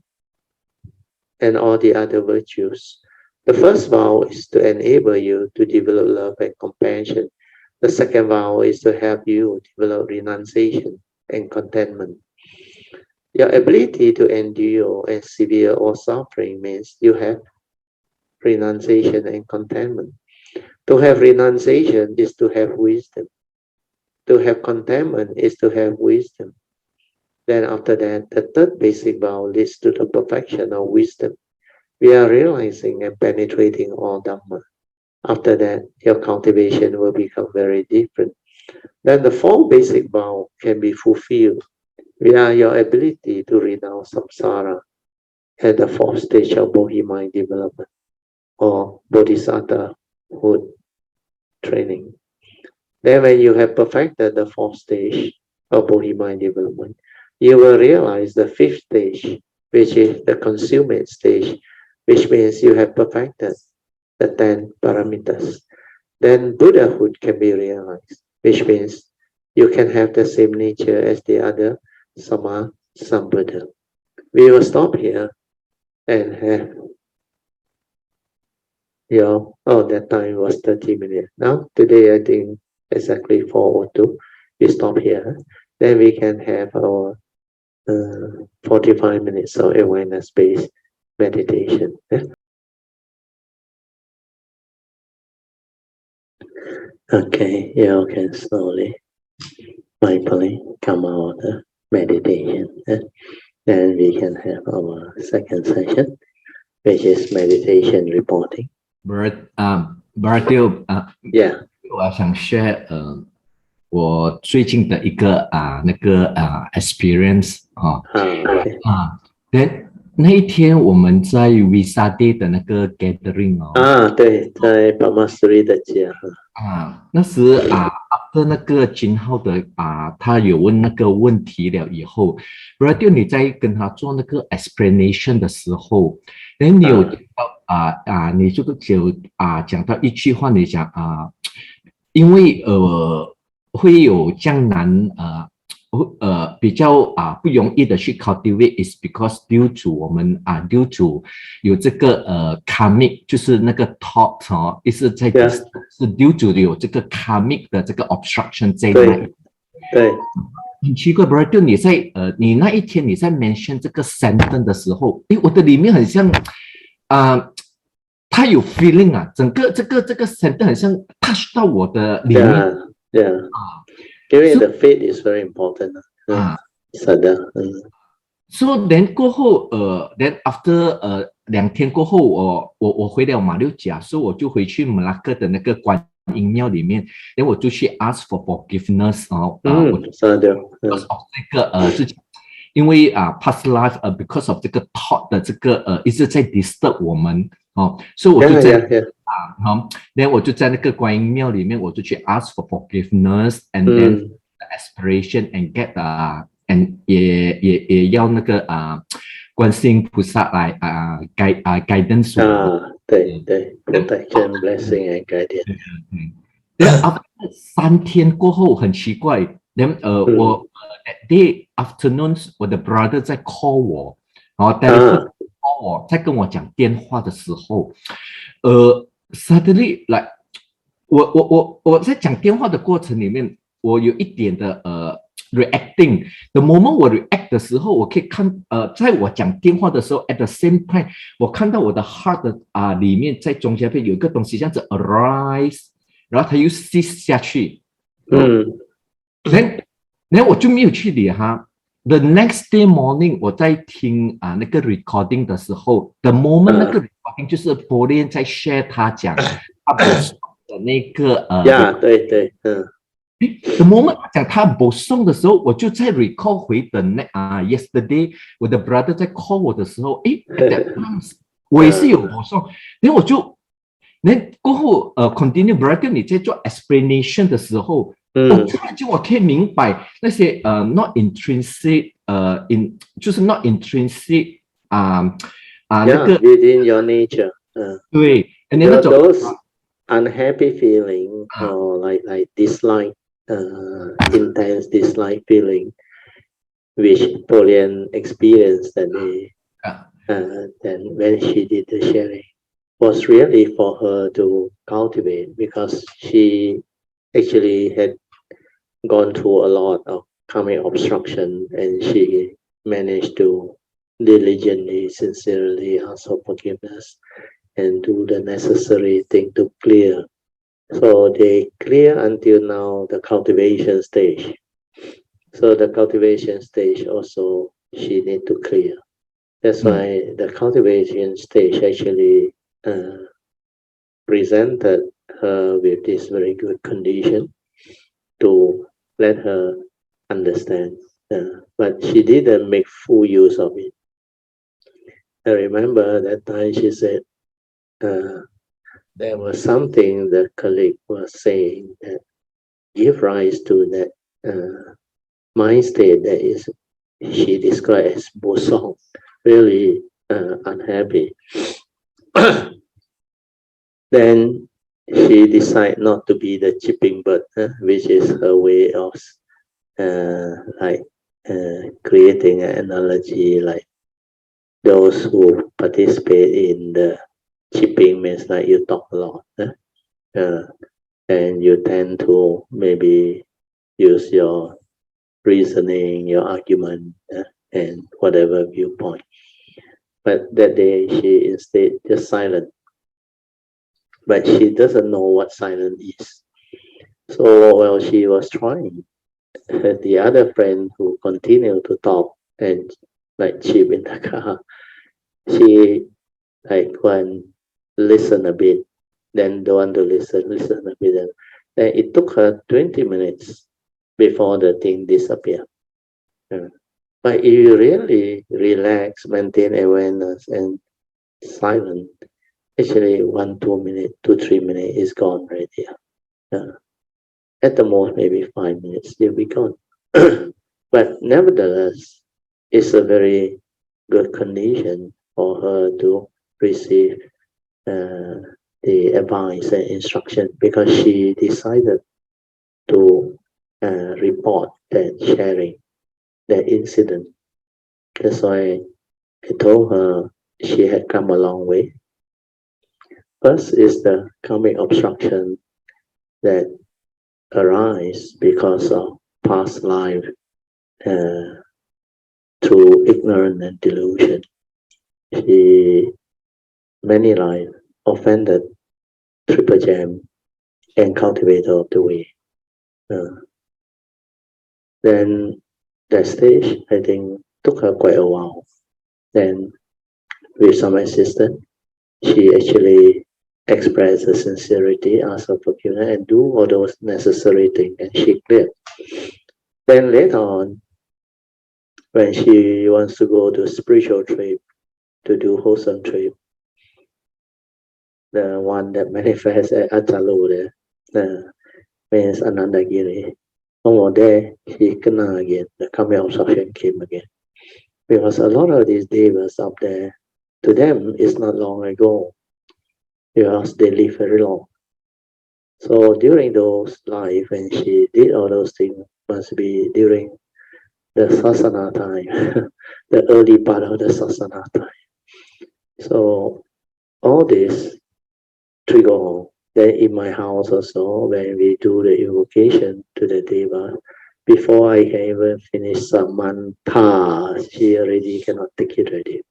and all the other virtues. The first vow is to enable you to develop love and compassion. The second vow is to help you develop renunciation. and contentment. Your ability to endure and severe or suffering means you have renunciation and contentment. To have renunciation is to have wisdom. To have contentment is to have wisdom. Then after that, the third basic vow leads to the perfection of wisdom. We are realizing and penetrating all Dhamma. After that, your cultivation will become very different. Then the fourth basic vow can be fulfilled via your ability to renounce samsara at the fourth stage of Bodhi mind development or Bodhisattvahood training. Then when you have perfected the fourth stage of Bodhi mind development, you will realize the fifth stage, which is the consummate stage, which means you have perfected the 10 paramitas. Then Buddhahood can be realized, which means you can have the same nature as the other Sama Sambuddha. We will stop here and have that time was 30 minutes. Now, today I think exactly 4:02. We stop here. Then we can have our 45 minutes of awareness-based meditation. Okay, you can slowly, mindfully come out of the meditation. Then we can have our second session, which is meditation reporting. Baratil, Yeah. 我想 share 我最近的一个experience 那一天我们在 Visa Day 的那个 gathering 对，在 Pamasri 的家那时after 那个金浩的他有问那个问题了以后 Baratil 你在跟他做那个 explanation 的时候，你有讲到你就讲到一句话，你讲因为会有这样难比较不容易的去 cultivate is because due to 我们due to 有这个karmic 就是那个 thought 一直在是 due to 有这个 karmic 的这个 obstruction 在那里。对，很奇怪 Baratil 你在你那一天你在 mention 这个 sentence 的时候，我的里面很像他有 feeling 整个这个 sentence 很像 touch 到我的里面。因为 the faith is very important 是的So then 过后then after 2天过后我回了马六甲，所以我就回去马拉克的那个观音庙里面，然后我就去 ask for forgiveness because of 这个因为past life because of 这个 thought 的这个一直在 disturb 我们所以我就在then 我就在那个观音庙里面，我就去 ask for forgiveness and then the aspiration and get and 也要那个观世音菩萨来guidance 对 protection blessing and guidance。after 3天过后很奇怪 then 我that day afternoon 我的 brother 在 call 我telephone call 我在跟我讲电话的时候suddenly like 我在讲电话的过程里面，我有一点的reacting。The moment 我 react 的时候，我可以看在我讲电话的时候 ，at the same time， 我看到我的 heart 的里面在中间有一个东西这样子 arise， 然后它又 cease 下去。then 我就没有去理它。The next day morning， 我在听那个 recording 的时候 ，the moment 那个 recording 就是柏莲在 share 他讲他的那个对The moment 他讲他播送的时候，我就在 recall 回的yesterday 我的 brother 在 call 我的时候，我也是有播送，然后我就，过后continue brother 你在做 explanation 的时候，突然间我可以明白那些not intrinsic就是 not intrinsic 那个 within your nature 对 and then 那种 those unhappy feeling or like dislike intense dislike feeling which Pauline experienced that day then when she did the sharing was really for her to cultivate because she actually had gone through a lot of karmic obstruction, and she managed to diligently, sincerely ask for forgiveness and do the necessary thing to clear. So they clear until now the cultivation stage. So the cultivation stage also she need to clear. That's why the cultivation stage actually presented her with this very good condition to let her understand. But she didn't make full use of it. I remember that time she said there was something the colleague was saying that give rise to that mind state that is she described as boson, really unhappy. Then she decided not to be the chipping bird, which is her way of like creating an analogy like those who participate in the chipping means like you talk a lot, and you tend to maybe use your reasoning, your argument, and whatever viewpoint. But that day she instead just silent. But she doesn't know what silent is. So while she was trying, the other friend who continued to talk and like chip in the car, she like one listen a bit, then don't want to listen a bit. Then it took her 20 minutes before the thing disappeared. But if you really relax, maintain awareness and silence, actually 1, 2 minutes, 2, 3 minutes is gone right here. At the most, maybe 5 minutes, they'll be gone. But nevertheless, it's a very good condition for her to receive the advice and instruction because she decided to report that sharing that incident. That's why I told her she had come a long way. First is the karmic obstruction that arise because of past life through ignorance and delusion. She many life offended Triple Gem and cultivator of the way. Then that stage, I think, took her quite a while. Then, with some assistance, she actually expressed her sincerity, asked for forgiveness, and do all those necessary things, and she cleared. Then later on, when she wants to go to a spiritual trip, to do wholesome trip, the one that manifests at Atalu there, means Anandagiri. Over there, he kena again, the karmic obstruction came again. Because a lot of these devas up there, to them, it's not long ago, because they live very long. So during those life, when she did all those things, must be during the sasana time, the early part of the sasana time. So all this trigger. Then in my house also, when we do the invocation to the deva, before I can even finish samantha, she already cannot take it already.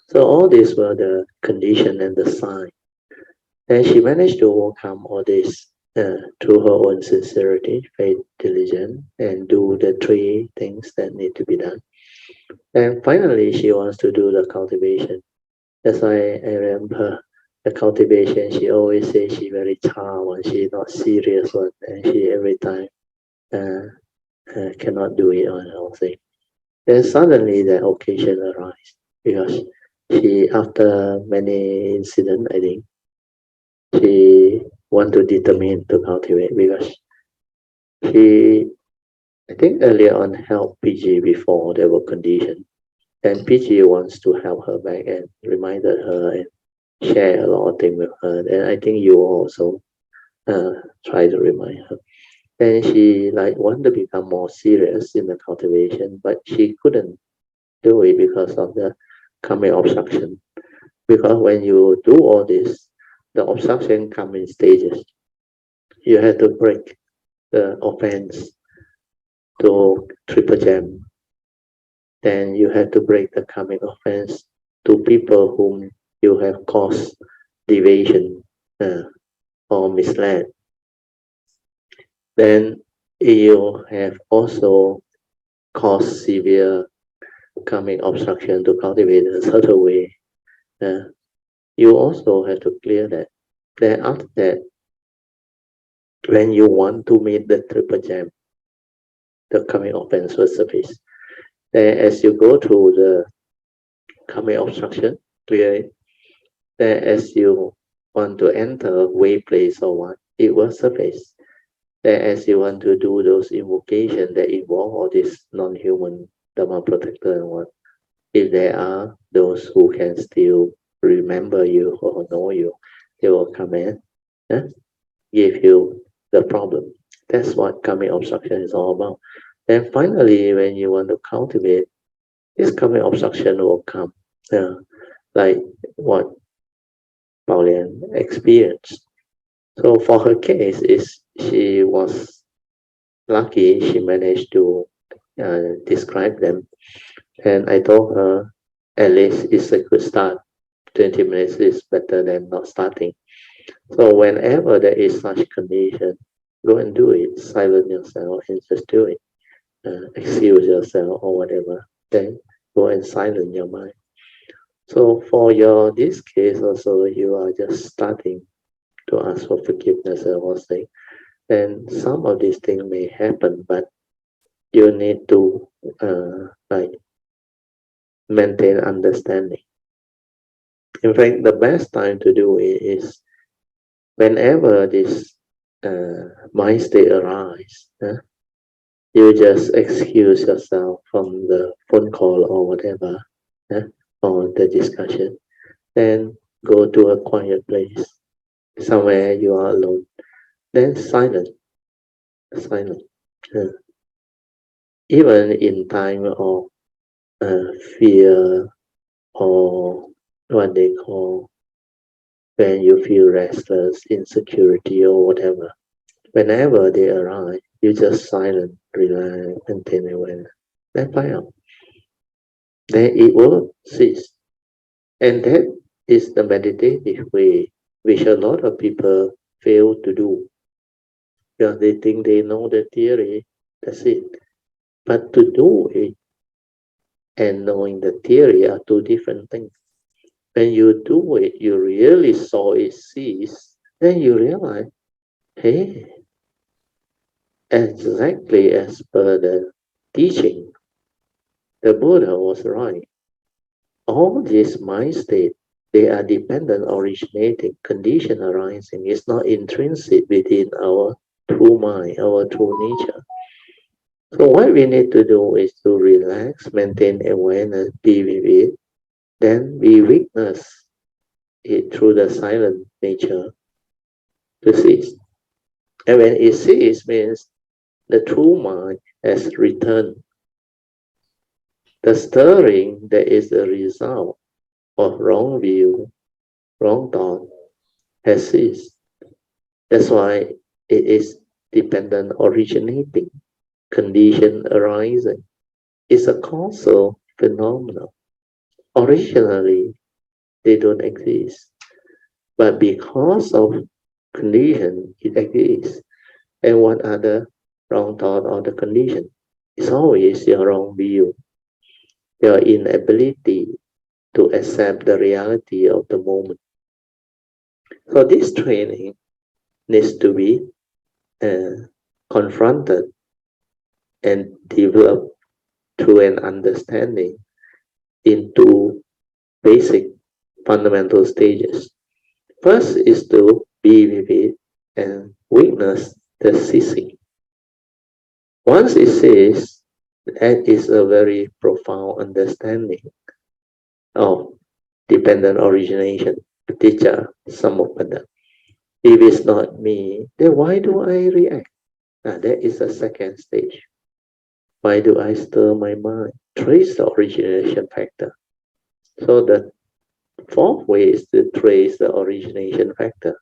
So all these were the condition and the sign. And she managed to overcome all this through her own sincerity, faith, diligence, and do the 3 things that need to be done. And finally, she wants to do the cultivation. That's why I remember the cultivation. She always says she very charm when she's not serious one, and she every time cannot do it on her own thing. Then suddenly the occasion arises because she, after many incidents, I think, she want to determine to cultivate because she, I think earlier on helped PG before there were conditions. And PG wants to help her back and reminded her and share a lot of things with her. And I think you also try to remind her. And she like wanted to become more serious in the cultivation, but she couldn't do it because of the karmic obstruction. Because when you do all this, the obstruction come in stages. You have to break the offense to triple jam, then you have to break the karmic offense to people whom you have caused deviation or misled. Then you have also caused severe karmic obstruction to cultivate a subtle way. You also have to clear that. Then after that, when you want to meet the triple jam, the karmic offense will surface. Then as you go through the karmic obstruction, clear it. Then as you want to enter way place or what, it will surface. Then as you want to do those invocations that involve all this non-human Dharma protector and what, if there are those who can still remember you or know you, they will come and give you the problem. That's what karmic obstruction is all about. And finally, when you want to cultivate, this karmic obstruction will come, like what Pauline experienced. So for her case, is she was lucky she managed to describe them. And I told her, at least it's a good start. 20 minutes is better than not starting. So whenever there is such condition, go and do it. Silence yourself and just do it. Excuse yourself or whatever. Then go and silence your mind. So for your this case also, you are just starting to ask for forgiveness and all things. And some of these things may happen, but you need to like maintain understanding. In fact, the best time to do it is whenever this mind state arise, you just excuse yourself from the phone call or whatever, or the discussion. Then go to a quiet place, somewhere you are alone. Then silent, silent. Uh, Even in time of fear or what they call when you feel restless, insecurity, or whatever. Whenever they arise, you just silent, relax, and take awareness. Then find out. Then it will cease. And that is the meditative way, which a lot of people fail to do. Because they think they know the theory, that's it. But to do it and knowing the theory are two different things. When you do it, you really saw it cease, then you realize, hey, exactly as per the teaching, the Buddha was right. All these mind state, they are dependent, originating, condition arising. It's not intrinsic within our true mind, our true nature. So what we need to do is to relax, maintain awareness, be with it, then we witness it through the silent nature to cease. And when it ceases means the true mind has returned. The stirring that is the result of wrong view, wrong thought has ceased. That's why it is dependent originating, condition arising. It's a causal phenomenon. Originally, they don't exist. But because of condition, it exists. And what are the wrong thought or the condition? It's always your wrong view, your inability to accept the reality of the moment. So this training needs to be confronted and developed through an understanding into basic fundamental stages. First is to be with it and witness the ceasing. Once it ceases, that is a very profound understanding of dependent origination, paticca samuppada. If it's not me, then why do I react? Now, that is the second stage. Why do I stir my mind? Trace the origination factor. So the fourth way is to trace the origination factor.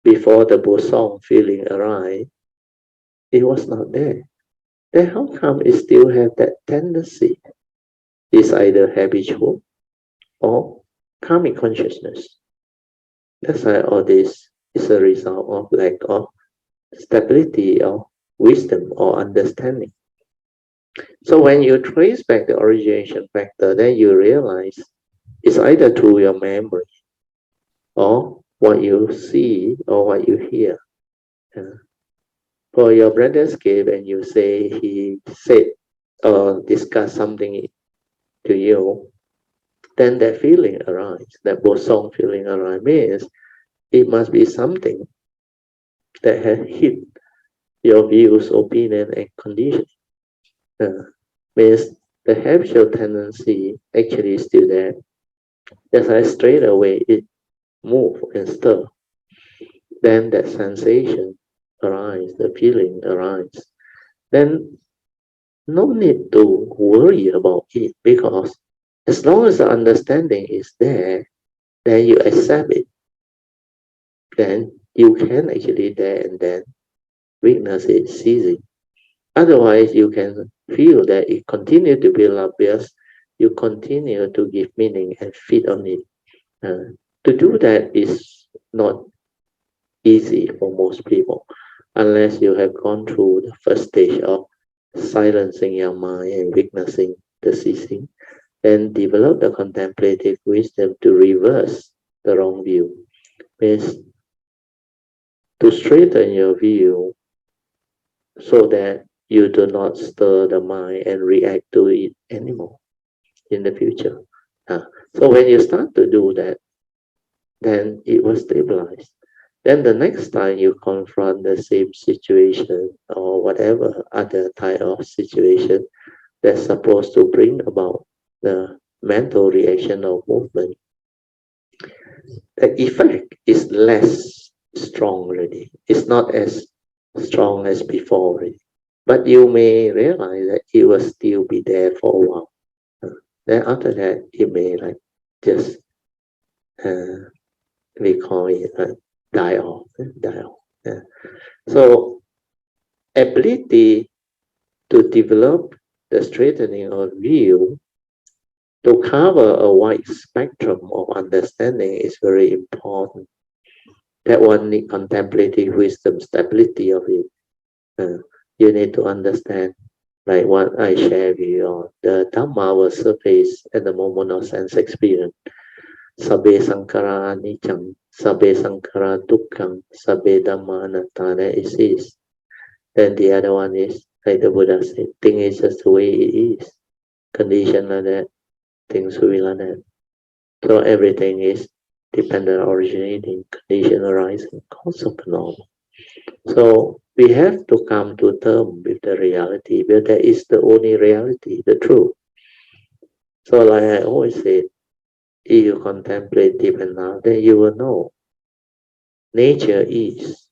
Before the Bosong feeling arrived, it was not there. then how come it still have that tendency? It's either habitual or karmic consciousness. That's why all this is a result of lack of stability or wisdom or understanding. So when you trace back the origination factor, then you realize it's either through your memory or what you see or what you hear. For your brother's case, when you say he said or discussed something to you, then that feeling arises, that boson feeling arises, means it must be something that has hit your views, opinion, and condition. Means the habitual tendency actually is still there. That's why straight away it move and stir. Then that sensation arises, the feeling arises. Then no need to worry about it, because as long as the understanding is there, then you accept it. Then you can actually there and then witness it ceasing. Otherwise, you can feel that it continue to be obvious. You continue to give meaning and feed on it. To do that is not easy for most people unless you have gone through the first stage of silencing your mind and witnessing the ceasing, then develop the contemplative wisdom to reverse the wrong view. Means to straighten your view so that you do not stir the mind and react to it anymore in the future. So when you start to do that, then it will stabilize. Then the next time you confront the same situation or whatever other type of situation that's supposed to bring about the mental reaction or movement, the effect is less strong already. It's not as strong as before already. But you may realize that it will still be there for a while. Then after that, it may like just we call it die off, die off. So ability to develop the straightening of view to cover a wide spectrum of understanding is very important. That one need contemplative wisdom, stability of it. You need to understand, like what I share with you, the Dhamma will surface at the moment of sense experience. Sabbe sankara anicam, sabbe sankara dukkham, sabbe dhamma anatta, that is. Then the other one is, like the Buddha said, thing is just the way it is. Condition like that, things will be like that. So everything is dependent, originating, condition arising, cause of normal. So we have to come to terms with the reality, but that is the only reality, the truth. So like I always say, if you contemplate deep enough, then you will know nature is.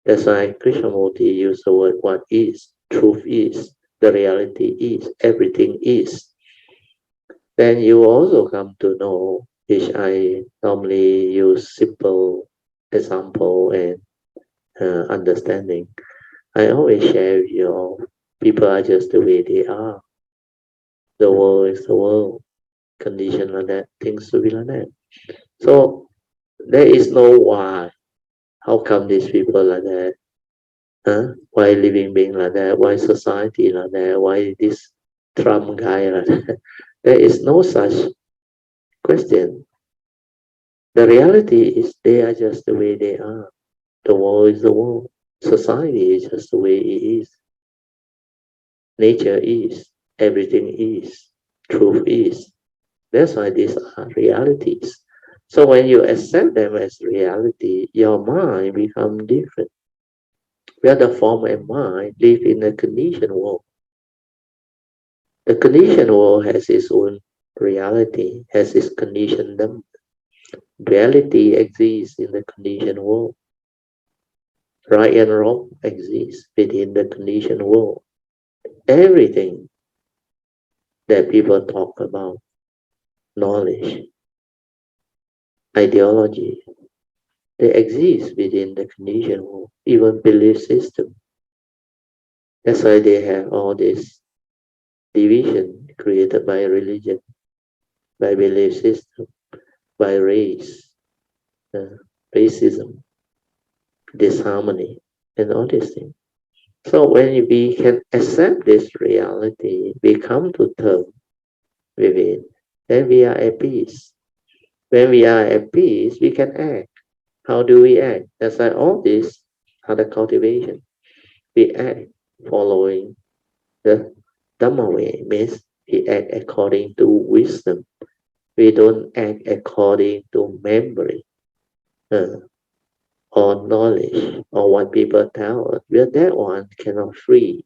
That's why Krishnamurti used the word what is, truth is, the reality is, everything is. Then you also come to know, which I normally use simple example and understanding. I always share with you all, people are just the way they are. The world is the world, condition like that, things to be like that. So there is no why. How come these people like that? Why living being like that? Why society like that? Why this Trump guy like that? There is no such question. The reality is they are just the way they are. The world is the world. Society is just the way it is. Nature is. Everything is. Truth is. That's why these are realities. So when you accept them as reality, your mind becomes different. Where the form and mind live in a conditioned world. The conditioned world has its own reality, has its conditioned them. Duality exists in the conditioned world. Right and wrong exists within the conditioned world. Everything that people talk about, knowledge, ideology, they exist within the conditioned world, even belief system. That's why they have all this division created by religion, by belief system, by race, uh, racism, disharmony, and all these things. So when we can accept this reality, we come to terms with it, then we are at peace. When we are at peace, we can act. How do we act? That's like all this are the cultivation. We act following the Dhamma way, means we act according to wisdom. We don't act according to memory uh, or knowledge or what people tell us. Well, that one cannot free.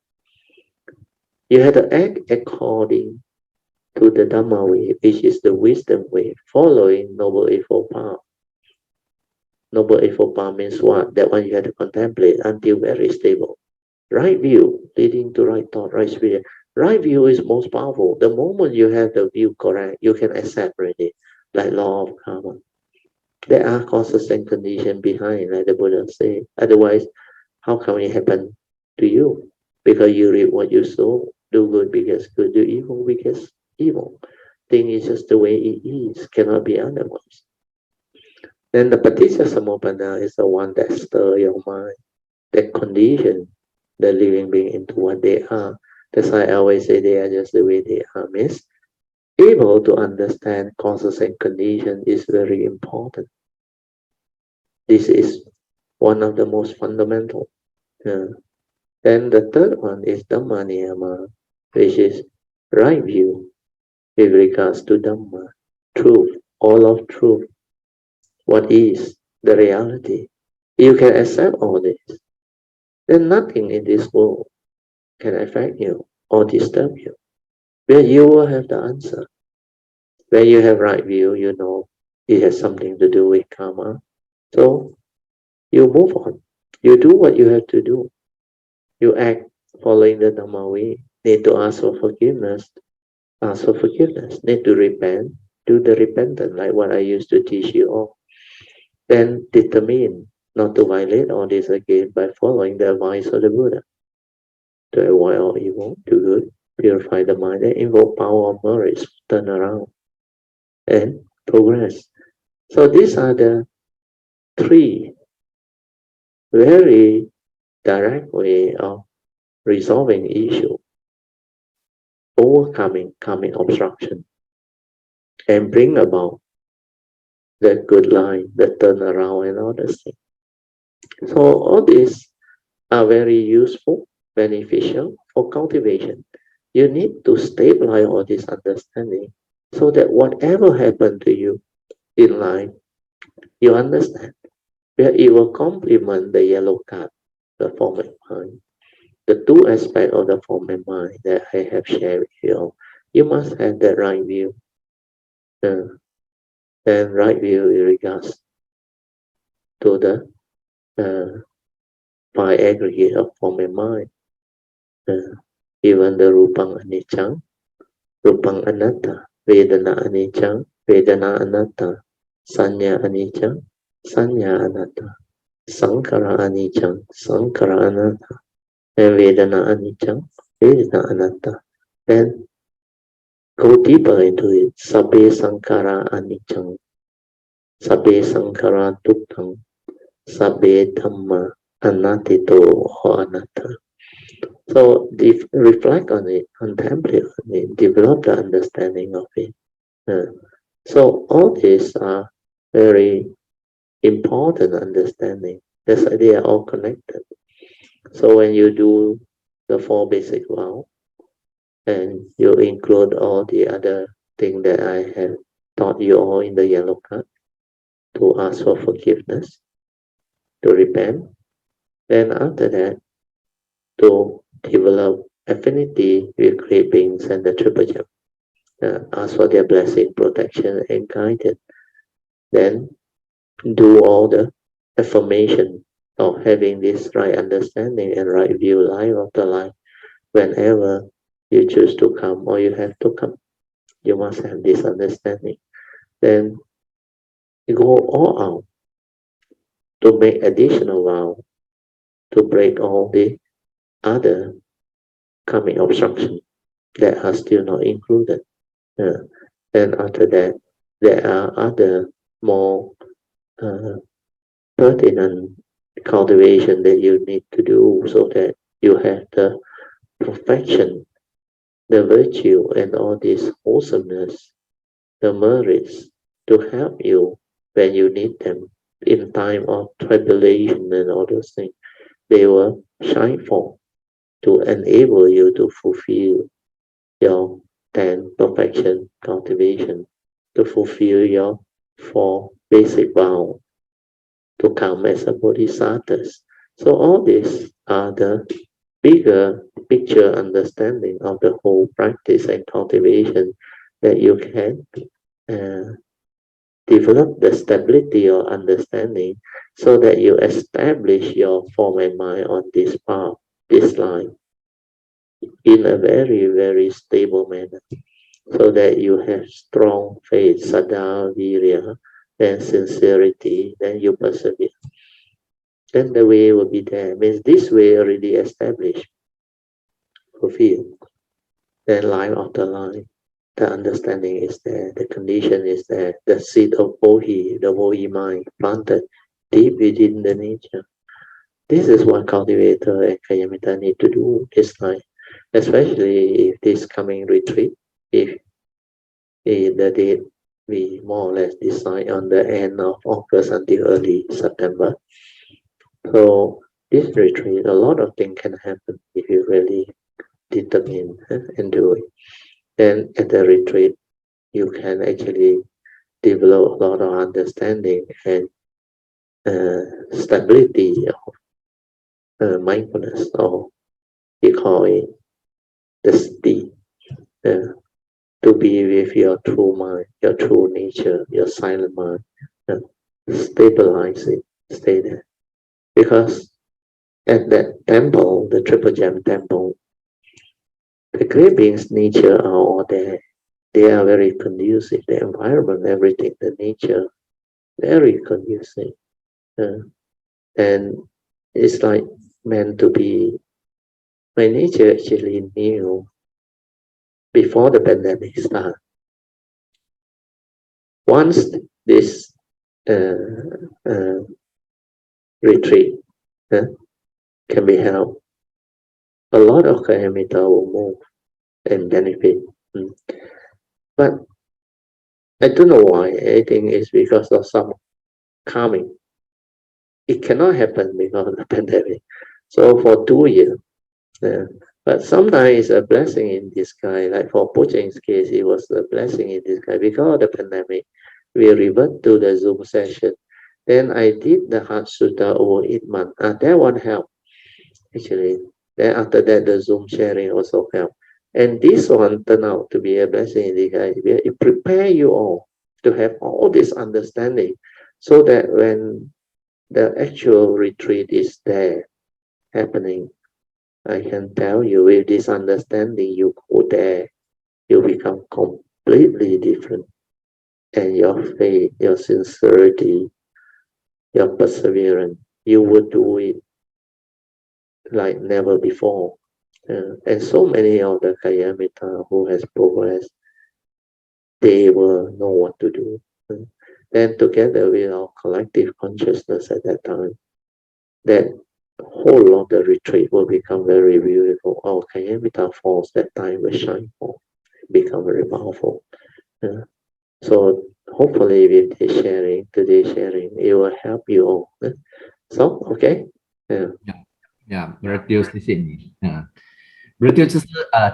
You have to act according to the Dhamma way, which is the wisdom way, following Noble Eightfold Path. Noble Eightfold Path means what? That one you have to contemplate until very stable. Right view leading to right thought, right spirit. Right view is most powerful. The moment you have the view correct, you can accept already, like law of karma. There are causes and conditions behind, like the Buddha said. Otherwise, how can it happen to you? Because you reap what you sow. Do good because good, do evil because evil. Thing is just the way it is, cannot be otherwise. Then the Paticca Samuppada is the one that stirs your mind, that condition the living being into what they are. That's why I always say they are just the way they are. Means able to understand causes and conditions is very important. This is one of the most fundamental. Uh, then the third one is Dhamma Niyama, which is right view with regards to Dhamma, truth, all of truth, what is the reality. You can accept all this. Then nothing in this world can affect you or disturb you. Where you will have the answer. When you have right view, you know it has something to do with karma. So you move on. You do what you have to do. You act following the Dhamma way. Need to ask for forgiveness. Ask for forgiveness. Need to repent. Do the repentance, like what I used to teach you all. Then determine not to violate all this again by following the advice of the Buddha. To avoid all evil, do good, purify the mind, and invoke power of merits, turn around and progress. So these are the three very direct way of resolving issue, overcoming karmic obstruction, and bring about the good life, the turnaround, and all those things. So all these are very useful, beneficial for cultivation. You need to stabilize all this understanding so that whatever happened to you in life, you understand. Where it will complement the yellow card, the form and mind. The two aspects of the form and mind that I have shared with you. You must have the right view. Uh, and right view in regards to the five aggregate of form and mind. Uh, even the rupang anicca, rupang anatta, vedana anicca, vedana anatta, sanya anicca, sanya anatta, sankhara anicca, sankhara anatta, and vedana anicca, vedana anatta. Then go deeper into it. Sabbe sankhara anicca, sabbe sankhara dukkha, sabbe dhamma anattito or anatta. So reflect on it, contemplate on it, develop the understanding of it. So all these are very important understanding. That's why they are all connected. So when you do the four basic vows and you include all the other things that I have taught you all in the yellow card, to ask for forgiveness, to repent, then after that to develop affinity with great beings and the triple gem. Ask for their blessing, protection, and guidance. Then do all the affirmation of having this right understanding and right view life of the life whenever you choose to come or you have to come. You must have this understanding. Then go all out to make additional vow to break all the other karmic obstruction that are still not included. Then after that, there are other more pertinent cultivation that you need to do so that you have the perfection, the virtue, and all this wholesomeness, the merits to help you when you need them in time of tribulation and all those things. They will shine forth to enable you to fulfill your 10 perfection cultivation, to fulfill your 4 basic vows, to come as a bodhisattvas. So all these are the bigger picture understanding of the whole practice and cultivation that you can develop the stability or understanding so that you establish your form and mind on this path, this line, in a very, very stable manner, so that you have strong faith, saddha, virya, and sincerity, then you persevere. Then the way will be there. Means this way already established, fulfilled. Then line after line, the understanding is there, the condition is there, the seed of Bodhi, the Bodhi mind planted deep within the nature. This is what cultivator and Kayamita need to do this time, especially if this coming retreat, if the date we more or less decide on the end of August until early September. So this retreat, a lot of things can happen if you really determine and do it. Then at the retreat, you can actually develop a lot of understanding and stability of mindfulness, or we call it the sati, to be with your true mind, your true nature, your silent mind, stabilize it, stay there. Because at that temple, the Triple Gem Temple, the great beings' nature are all there. They are very conducive. The environment, everything, the nature, very conducive. And it's like meant to be. My nature actually knew before the pandemic started. Once this retreat can be held, a lot of Kayamita will move and benefit. But I don't know why. I think it's because of some calming. It cannot happen because of the pandemic. So for 2 years, but sometimes it's a blessing in disguise. Like for Pocheng's case, it was a blessing in disguise. Because of the pandemic, we revert to the Zoom session. Then I did the Heart Sutra over 8 months. That one helped, actually. Then after that, the Zoom sharing also helped. And this one turned out to be a blessing in disguise. It prepares you all to have all this understanding so that when the actual retreat is there happening, I can tell you with this understanding, you go there, you become completely different. And your faith, your sincerity, your perseverance, you would do it like never before. And so many of the Kayamita who has progressed, they will know what to do. Then together with our collective consciousness at that time, that whole of the retreat will become very beautiful. Our Kayamita falls that time will shine forth, become very powerful. So hopefully with today's sharing, it will help you all. So okay. Radio 谢谢你Radio 就是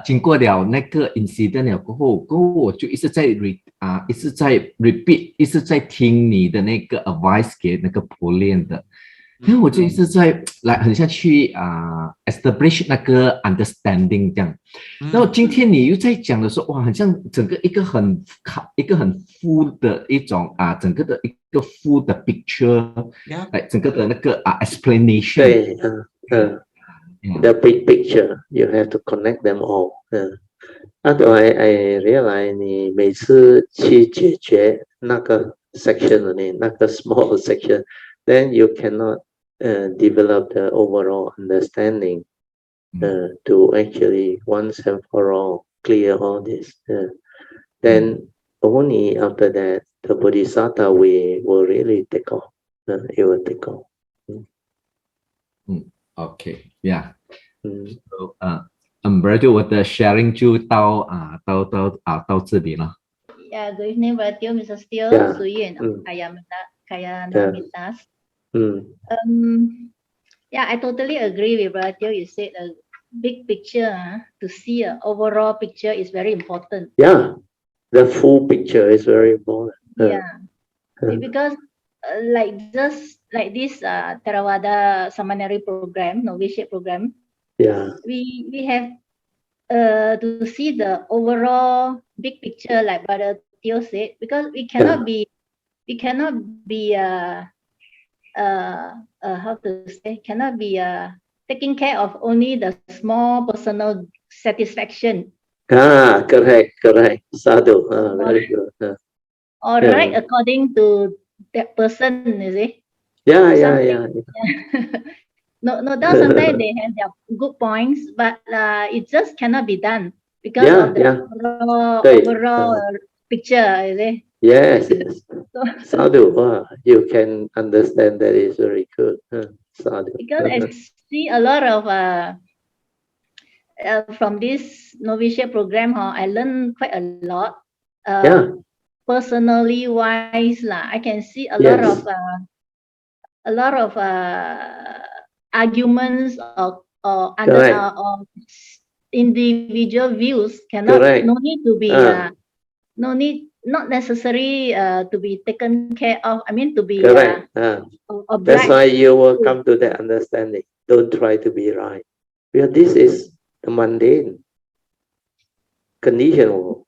经过了那个 incident 了过后我就一直在一直在 repeat， 一直在听你的那个 advice 给那个婆练的，因为我就一直在来很像去establish 那个 understanding 这样。然后今天你又在讲的时候，哇，很像整个一个很 full 的一种整个的一个 full 的 picture， 整个的那个explanation。对，the big picture you have to connect them all。Otherwise, I realize 你每次去解决那个 section 那个 small section，then you cannot develop the overall understanding to actually once and for all clear all this. Then only after that the Bodhisattva way will really take off. It will take off. OK， yeah。So, Brother， 我的 sharing 就到这里了。Yeah, good evening, Brother Mr. Steele, Yeah. Suyin, Kaya Namitas. Yeah, I totally agree with Brother. You said a big picture, to see an overall picture is very important. Yeah, the full picture is very important. Because just like this Theravada seminary program, novitiate program, we have to see the overall big picture, like Brother Theo said, because we cannot be how to say, cannot be taking care of only the small personal satisfaction. Correct. Sadhu, very good. Or right according to that person, is it? Yeah. No doubt sometimes they have their good points, but it just cannot be done because of the overall picture, is it? Yes. Sadhu, you can understand that is very good. Sadhu. Because I see a lot of from this novitiate program, I learned quite a lot. Personally wise, I can see a lot of arguments or individual views no need to be not necessary to be taken care of. I mean, to be that's why you will come to that understanding. Don't try to be right, because this is the mundane condition world.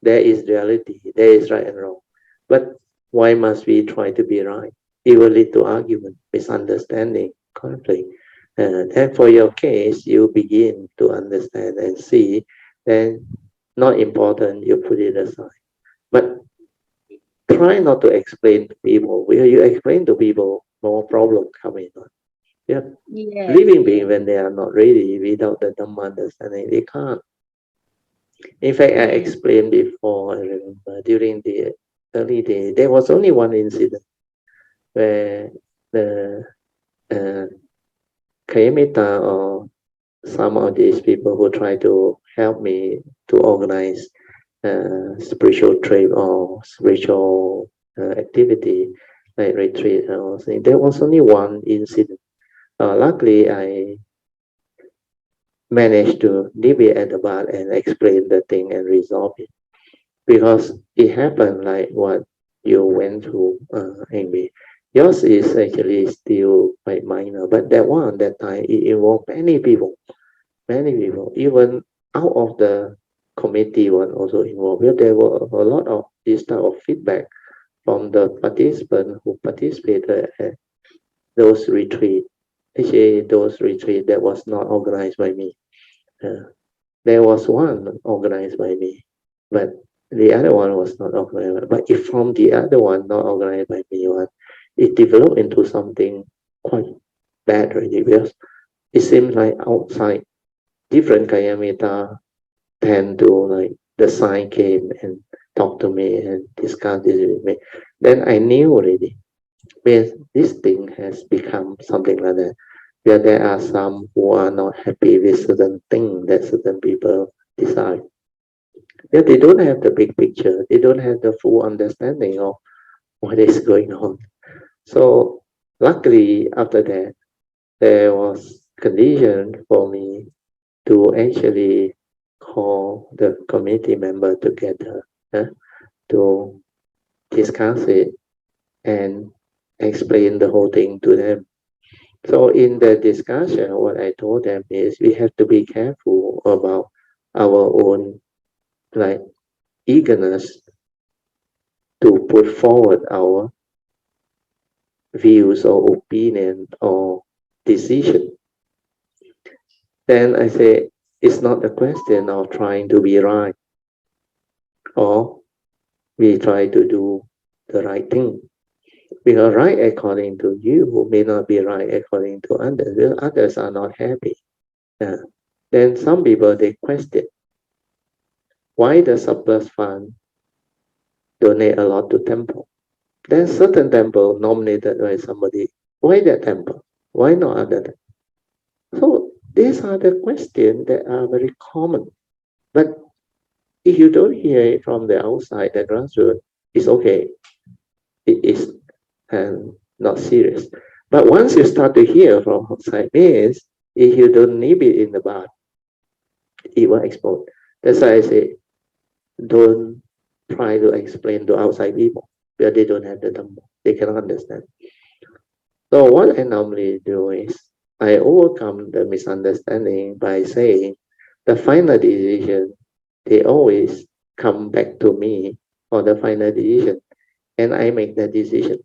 There is reality, there is right and wrong, but why must we try to be right? It will lead to argument, misunderstanding, conflict. And for your case, you begin to understand and see, then not important, you put it aside. But try not to explain to people. When you explain to people, more problem coming on. Living being, when they are not ready, without the Dhamma understanding, they can't. In fact, I explained before, I remember, during the early days, there was only one incident where the Kayamita or some of these people who try to help me to organize spiritual trip or spiritual activity, like retreat or something. There was only one incident. Luckily, I managed to nip it at the bud and explain the thing and resolve it, because it happened like what you went through, Amy. Yours is actually still quite minor, but that one, that time, it involved many people, even out of the committee was also involved. There were a lot of this type of feedback from the participants who participated at those retreats. Actually, those retreats that was not organized by me. There was one organized by me, but the other one was not organized. But if from the other one, not organized by me, it developed into something quite bad already, because it seems like outside different Kayamita tend to, like, the sign came and talked to me and discussed this with me. Then I knew already, because this thing has become something like that, where there are some who are not happy with certain things that certain people decide. Yeah, they don't have the big picture. They don't have the full understanding of what is going on. So luckily, after that, there was condition for me to actually call the committee member together to discuss it and explain the whole thing to them. So in the discussion, what I told them is we have to be careful about our own, like, eagerness to put forward our views or opinion or decision. Then I say it's not a question of trying to be right, or we try to do the right thing. Because right according to you may not be right according to others. Others are not happy. Then some people, they question why the surplus fund donate a lot to temple. Then certain temple nominated by somebody. Why that temple? Why not other? So these are the questions that are very common. But if you don't hear it from the outside, the grassroots, it's okay. It is not serious. But once you start to hear from outside, means if you don't nip it in the bud, it will explode. That's why I say, don't try to explain to outside people because they don't have the Dhamma. They cannot understand. So what I normally do is I overcome the misunderstanding by saying the final decision, they always come back to me for the final decision and I make the decision.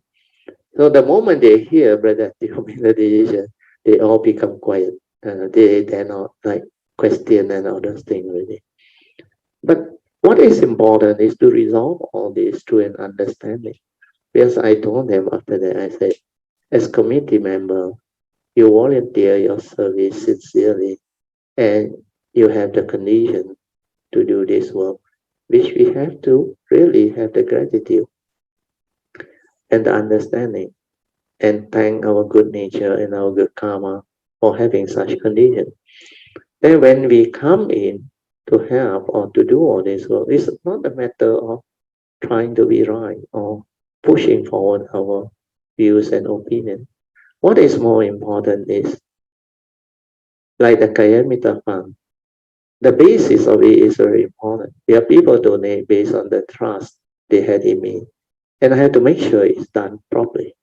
So the moment they hear Brother Teo make the decision, they all become quiet. They dare not like question and all those things really. But what is important is to resolve all this through an understanding. Because I told them after that, I said, as committee member, you volunteer your service sincerely and you have the condition to do this work, which we have to really have the gratitude and the understanding and thank our good nature and our good karma for having such condition. Then when we come in to help or to do all this work, it's not a matter of trying to be right or pushing forward our views and opinions. What is more important is like the Kayamita Fund. The basis of it is very important. There are people donate based on the trust they had in me. And I have to make sure it's done properly.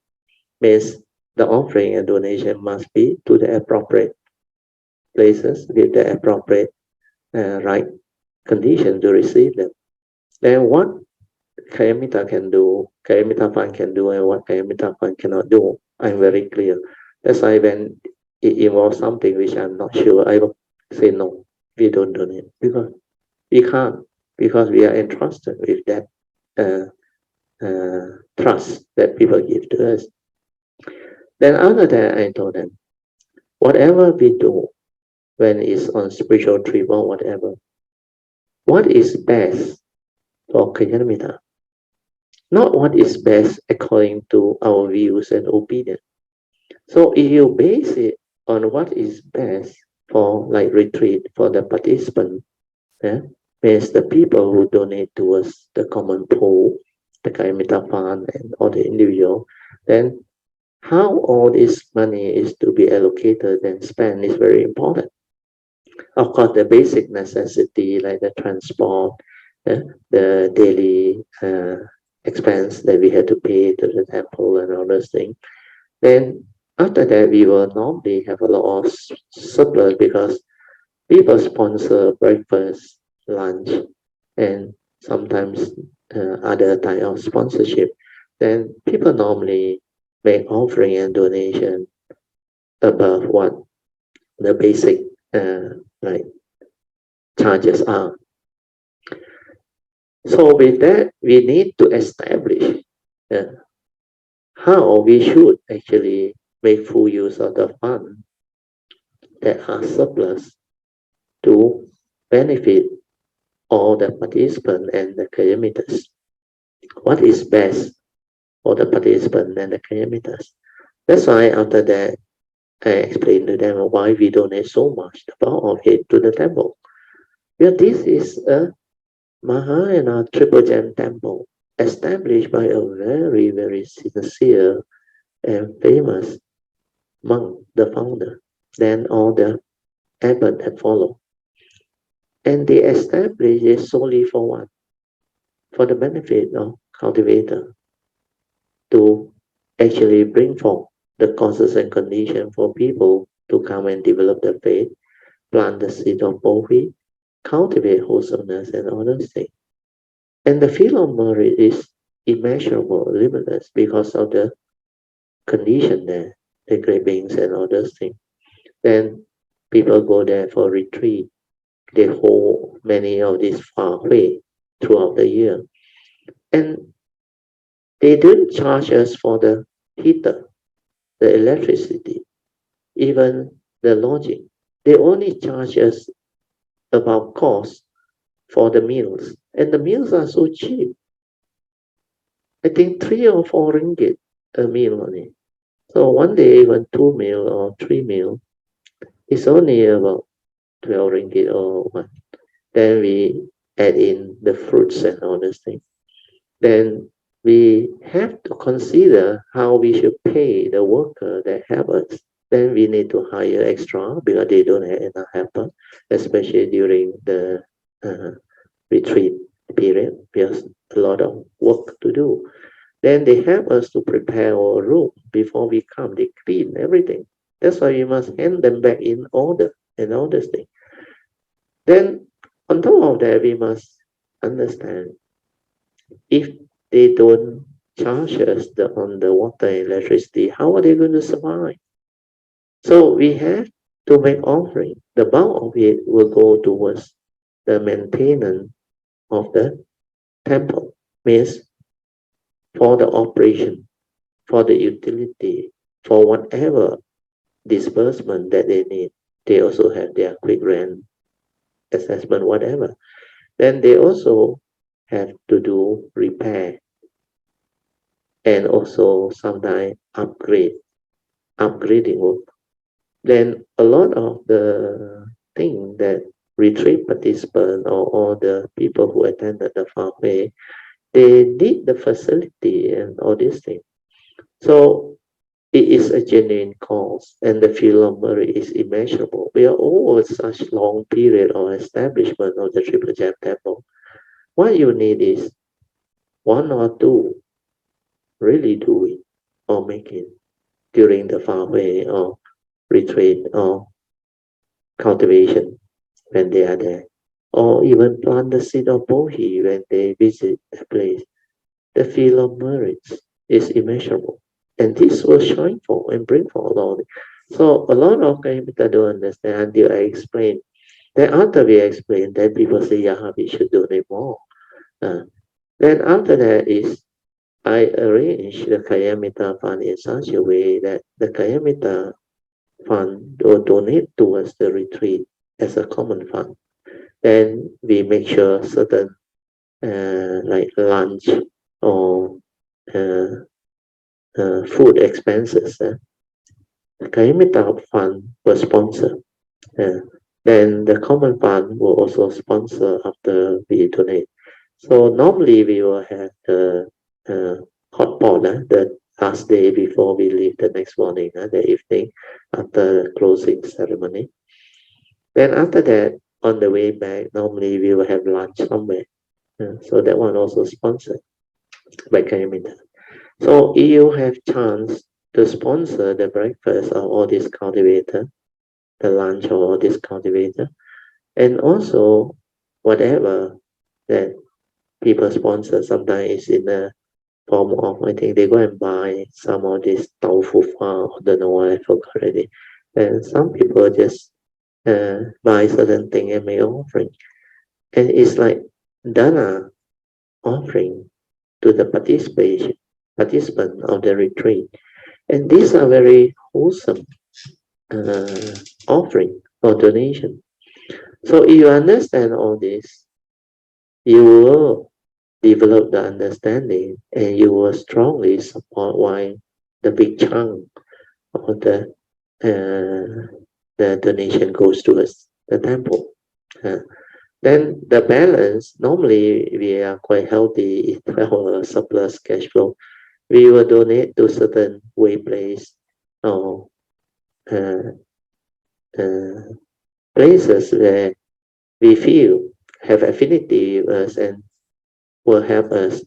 Means the offering and donation must be to the appropriate places with the appropriate right condition to receive them. Then what Kayamita can do, Kayamita Fund can do, and what Kayamita Fund cannot do, I'm very clear. That's why when it involves something which I'm not sure, I will say no, we don't donate because we can't, because we are entrusted with that uh, trust that people give to us. Then after that, I told them, whatever we do when it's on spiritual trip or whatever, what is best for Kayamita? Not what is best according to our views and opinion. So if you base it on what is best for like retreat for the participant, means the people who donate towards the common pool, the Kayamita Fund and all the individual, then how all this money is to be allocated and spent is very important. Of course, the basic necessity like the transport, the daily expense that we had to pay to the temple and all those things. Then after that, we will normally have a lot of surplus because people sponsor breakfast, lunch, and sometimes other type of sponsorship. Then people normally make offering and donation above what the basic like charges are. So with that, we need to establish how we should actually make full use of the fund that are surplus to benefit all the participants and the Kayamitas. What is best for the participant and the Kayamitas? That's why after that, I explained to them why we donate so much, the bulk of it, to the temple. Because this is a Mahayana Triple Gem temple established by a very, very sincere and famous monk, the founder. Then all the abbot that follow. And they established it solely for what? For the benefit of cultivator to actually bring forth the causes and conditions for people to come and develop the faith, plant the seed of bodhi, cultivate wholesomeness and all those things. And the field of merit is immeasurable, limitless because of the condition there, the great beings and all those things. Then people go there for retreat. They hold many of these far away throughout the year. And they didn't charge us for the heater, the electricity, even the lodging. they only charge us about cost for the meals. And the meals are so cheap. I think 3 or 4 ringgit a meal only. So one day, even 2 meal or 3 meal, it's only about 12 ringgit or what. Then we add in the fruits and all those things. Then we have to consider how we should pay the worker that help us. Then we need to hire extra because they don't have enough helper, especially during the retreat period, because a lot of work to do. Then they help us to prepare our room before we come. They clean everything. That's why we must hand them back in order and all this thing. Then on top of that, we must understand if they don't charge us on the water and electricity, how are they going to survive? So we have to make offering. The bulk of it will go towards the maintenance of the temple, means for the operation, for the utility, for whatever disbursement that they need. They also have their quick rent assessment, whatever. Then they also have to do repair and also sometimes upgrading work. Then a lot of the thing that retreat participants or all the people who attended the Fahui, they need the facility and all these things. So it is a genuine cause, and the field of merit is immeasurable. We are over such long period of establishment of the Triple Gem Temple. What you need is 1 or 2 really do it or make it during the Fahui or retreat or cultivation when they are there, or even plant the seed of Bohi when they visit the place. The field of merits is immeasurable, and this will shine for and bring for Lord. So a lot of people don't understand until I explain. Then after we explain, then people say, yeah, we should donate more. Then after that is I arrange the Kayamita fund in such a way that the Kayamita fund will donate towards the retreat as a common fund. Then we make sure certain like lunch or food expenses. The Kayamita fund will sponsor. Then the common fund will also sponsor after we donate. So normally we will have the hot pot the last day before we leave the next morning, the evening after the closing ceremony. Then after that, on the way back, normally we will have lunch somewhere. So that one also sponsored by Kayamita. So if you have chance to sponsor the breakfast of all these cultivators, the lunch of all these cultivators, and also whatever that people sponsor, sometimes it's in the form of, I think they go and buy some of this tofu fa, I don't know what, I forgot already. And some people just buy certain thing and make offering. And it's like dana offering to the participant of the retreat. And these are very wholesome offering or donation. So if you understand all this, you will develop the understanding and you will strongly support why the big chunk of the donation goes towards the temple. Then the balance, normally we are quite healthy if our surplus cash flow. We will donate to certain way place or uh, places where we feel have affinity with us and will help us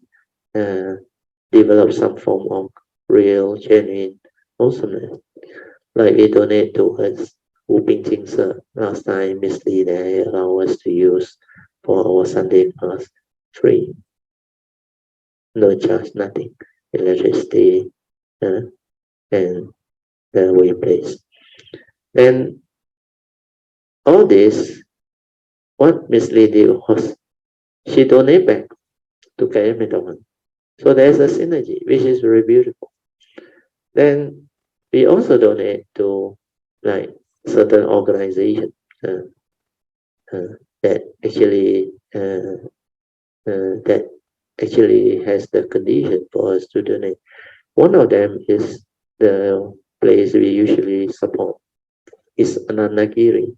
develop some form of real, genuine awesomeness. Like we donate towards Wu Ping Jing Se. Last time, Miss Lee there allow us to use for our Sunday class free. No charge, nothing. Electricity and the way place. Then all this, what Miss Lee did was she donated back to Kayamita. So there's a synergy, which is very beautiful. Then we also donate to like certain organization that actually that actually has the condition for us to donate. One of them is the place we usually support is Anandagiri,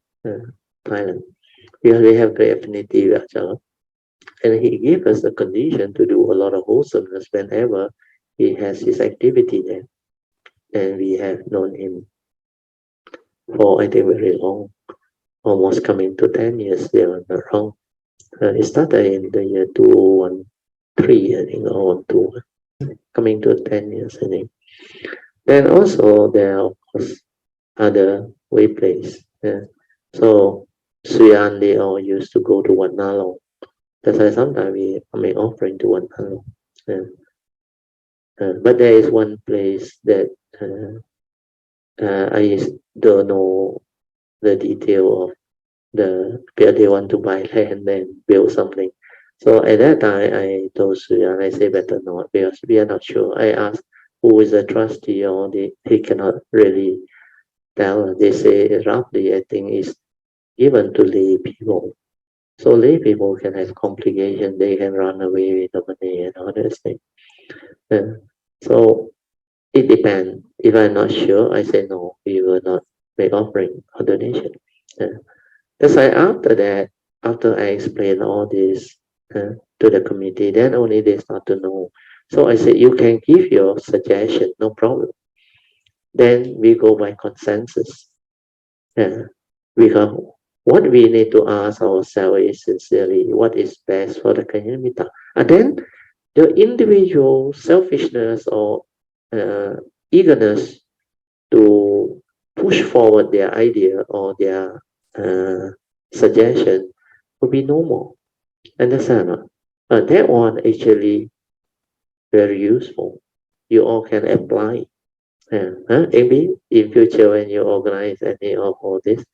Thailand, because we have great affinity with Achala. And he gave us a condition to do a lot of wholesomeness whenever he has his activity there. And we have known him for, I think, very long, almost coming to 10 years, if I'm not wrong. It started in the year 2013, I think, or 12, coming to 10 years, I think. Then also there are, of course, other way plays. So Suyan, they all used to go to Wat Nalong. That's why sometimes we make offering to Wat Nalong. But there is one place that I don't know the detail of because they want to buy land and build something. So at that time, I told Suyan, I say better not because we are not sure. I asked who is the trustee, or he cannot really tell. They say roughly, I think, is given to lay people. So lay people can have complications. They can run away with the money and all that thing. So it depends. If I'm not sure, I say no, we will not make offering or donation. That's why after that, after I explain all this to the committee, then only they start to know. So I said, you can give your suggestion, no problem. Then we go by consensus. Because what we need to ask ourselves is sincerely, what is best for the community? And then the individual selfishness or eagerness to push forward their idea or their suggestion will be no more. Understand? That one actually very useful. You all can apply. Maybe in future when you organize any of all this,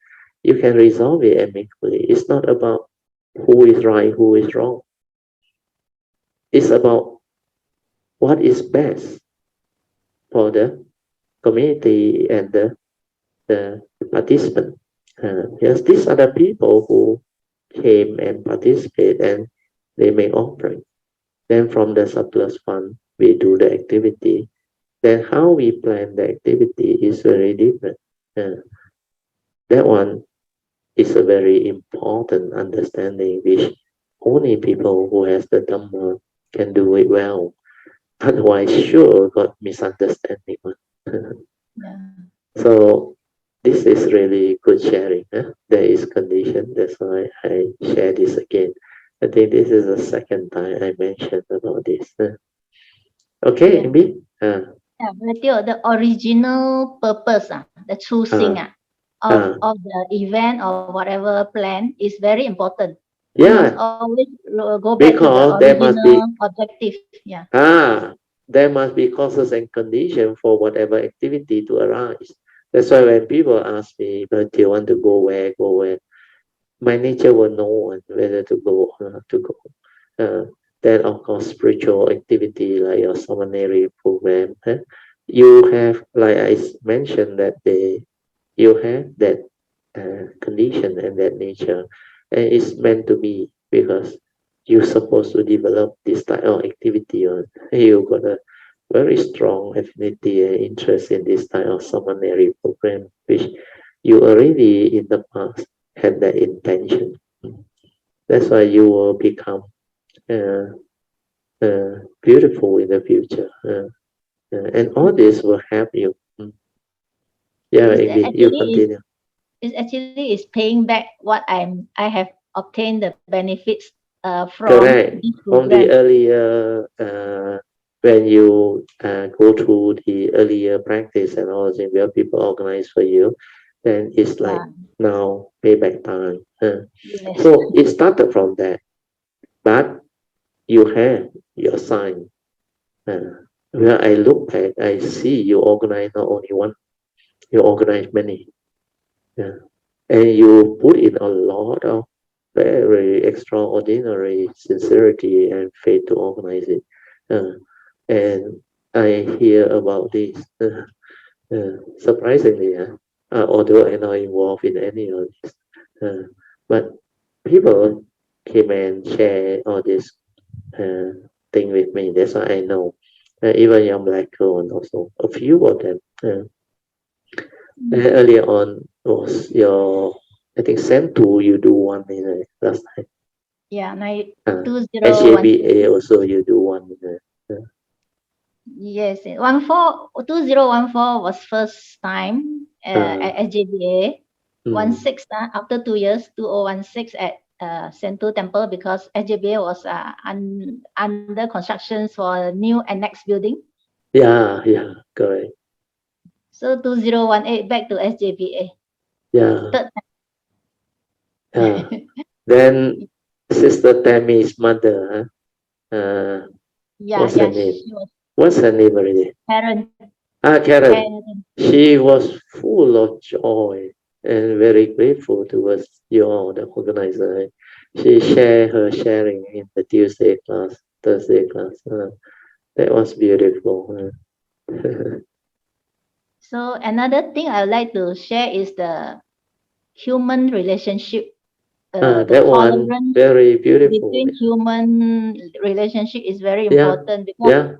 you can resolve it amicably. It's not about who is right, who is wrong. It's about what is best for the community and the participant. Yes, these are the people who came and participate and they make offering. Then from the surplus fund, we do the activity. Then how we plan the activity is very different. That one is a very important understanding which only people who has the Dhamma can do it well. Otherwise, sure, got misunderstanding. Yeah. So this is really good sharing. There is condition. That's why I share this again. I think this is the second time I mentioned about this. Okay, Yeah. Amy? Yeah, Matthew, the original purpose, the choosing of the event or whatever plan is very important. We must Yeah, always go back to the because there must be original objective. Yeah. there must be causes and condition for whatever activity to arise. That's why when people ask me, but do you want to go where, my nature will know whether to go or not to go. Then of course spiritual activity like your seminary program. You have, like I mentioned that you have that condition and that nature, and it's meant to be because you're supposed to develop this type of activity, or you got a very strong affinity and interest in this type of seminary program, which you already in the past had that intention. That's why you will become beautiful in the future. And all this will help you. Yeah, It's Amy, you actually continue. it's actually is paying back what I have obtained the benefits from Correct. this From the program. earlier, when you go through the earlier practice and all things where people organize for you, then it's like Yeah. now payback time. Yes. So it started from that, but you have your sign. Where I look at, I see you organize not only one, you organize many. Yeah. And you put in a lot of very extraordinary sincerity and faith to organize it. And I hear about this surprisingly. although I'm not involved in any of this. But people came and share all this thing with me. That's why I know. Even young black girl and also a few of them. Earlier on was your, I think, sent to you do one in last time. Yeah, 2016. SJBA also you do one in Yes, 2014 was first time at SJBA. 16 after 2 years, 2016 at Sentu Temple, because SJBA was under construction for a new annex building. Yeah, correct. So 2018 back to SJBA. Yeah. Third Yeah. Then Sister Tammy's mother, what's her name? she was What's her name already? Karen. Karen. She was full of joy and very grateful towards you all, the organizer. She shared her sharing in the Tuesday class, Thursday class. That was beautiful. So another thing I would like to share is the human relationship. The that one tolerance very beautiful. between human relationship is very important, because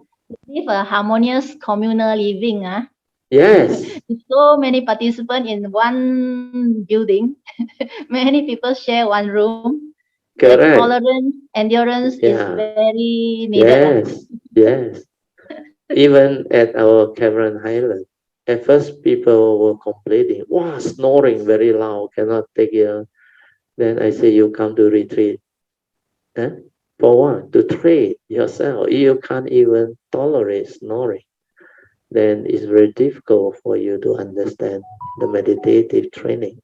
live a harmonious communal living. Yes. So many participants in one building, many people share one room. Correct. The tolerance, endurance is very needed. Yes. Even at our Cameron Highland, at first people were complaining, wow, snoring very loud, cannot take it. Then I say, you come to retreat. For what? To train yourself. You can't even tolerate snoring. Then it's very difficult for you to understand the meditative training.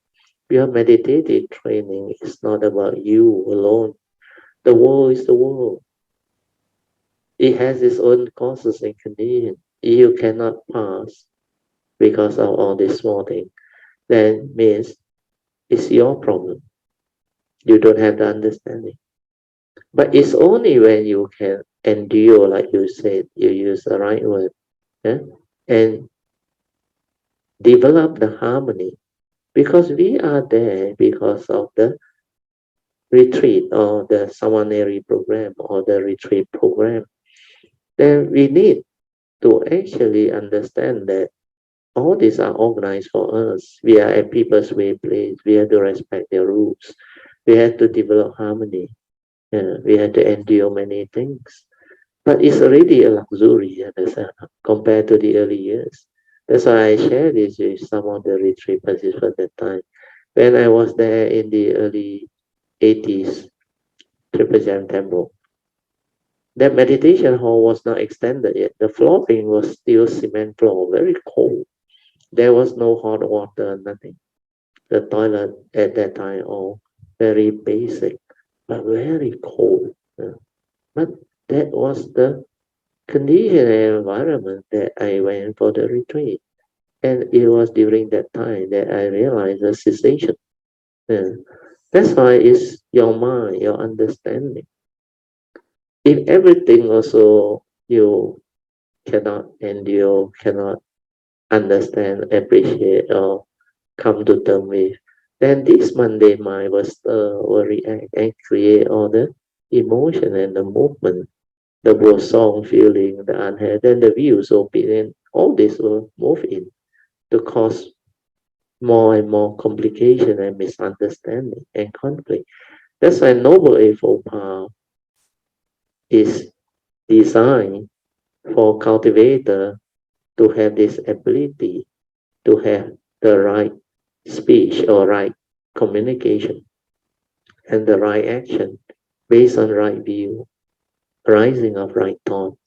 Your meditative training is not about you alone. The world is the world. It has its own causes and conditions. You cannot pass because of all this small thing. Then means it's your problem. You don't have the understanding. But it's only when you can endure, like you said, you use the right word, and develop the harmony. Because we are there because of the retreat or the samaneri program or the retreat program. Then we need to actually understand that all these are organized for us. We are at people's way place. We have to respect their rules. We have to develop harmony. We have to endure many things. But it's already a luxury, compared to the early years. That's why I share this with some of the retreat participants at that time. When I was there in the early 80s, Triple Jam Temple, that meditation hall was not extended yet. The flooring was still cement floor, very cold. There was no hot water, nothing. The toilet at that time, all very basic, but very cold. But that was the condition and environment that I went for the retreat. And it was during that time that I realized the cessation. That's why it's your mind, your understanding. If everything also you cannot endure, cannot understand, appreciate, or come to terms with, then this Monday mind will react and create all the emotion and the movement, the both song, feeling, the unheard, then the views, opinion, all this will move in to cause more and more complication and misunderstanding and conflict. That's why Noble Eightfold Path is designed for cultivator to have this ability to have the right speech or right communication and the right action based on right view, rising of right thought,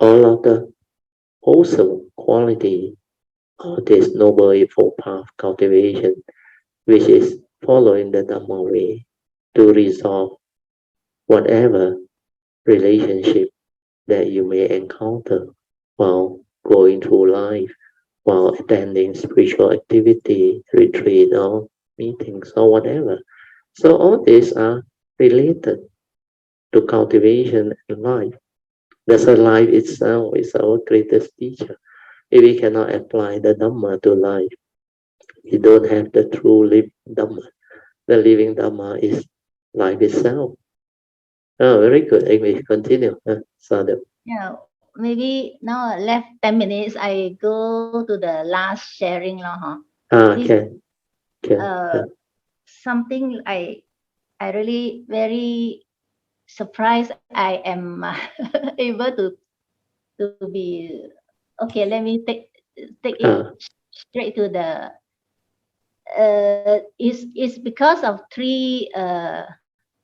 all of the wholesome quality of this Noble Eightfold Path cultivation, which is following the Dhamma way to resolve whatever relationship that you may encounter while going through life, while attending spiritual activity, retreat, or meetings, or whatever. So all these are related to cultivation and life. That's why life itself is our greatest teacher. If we cannot apply the Dhamma to life, we don't have the true living Dhamma. The living Dhamma is life itself. Oh, very good. Amy, continue. Sadhu. Yeah, maybe now left 10 minutes. I go to the last sharing lah, huh? This, Can. something I really very surprised. I am able to be okay. Let me take it straight to the. Is because of three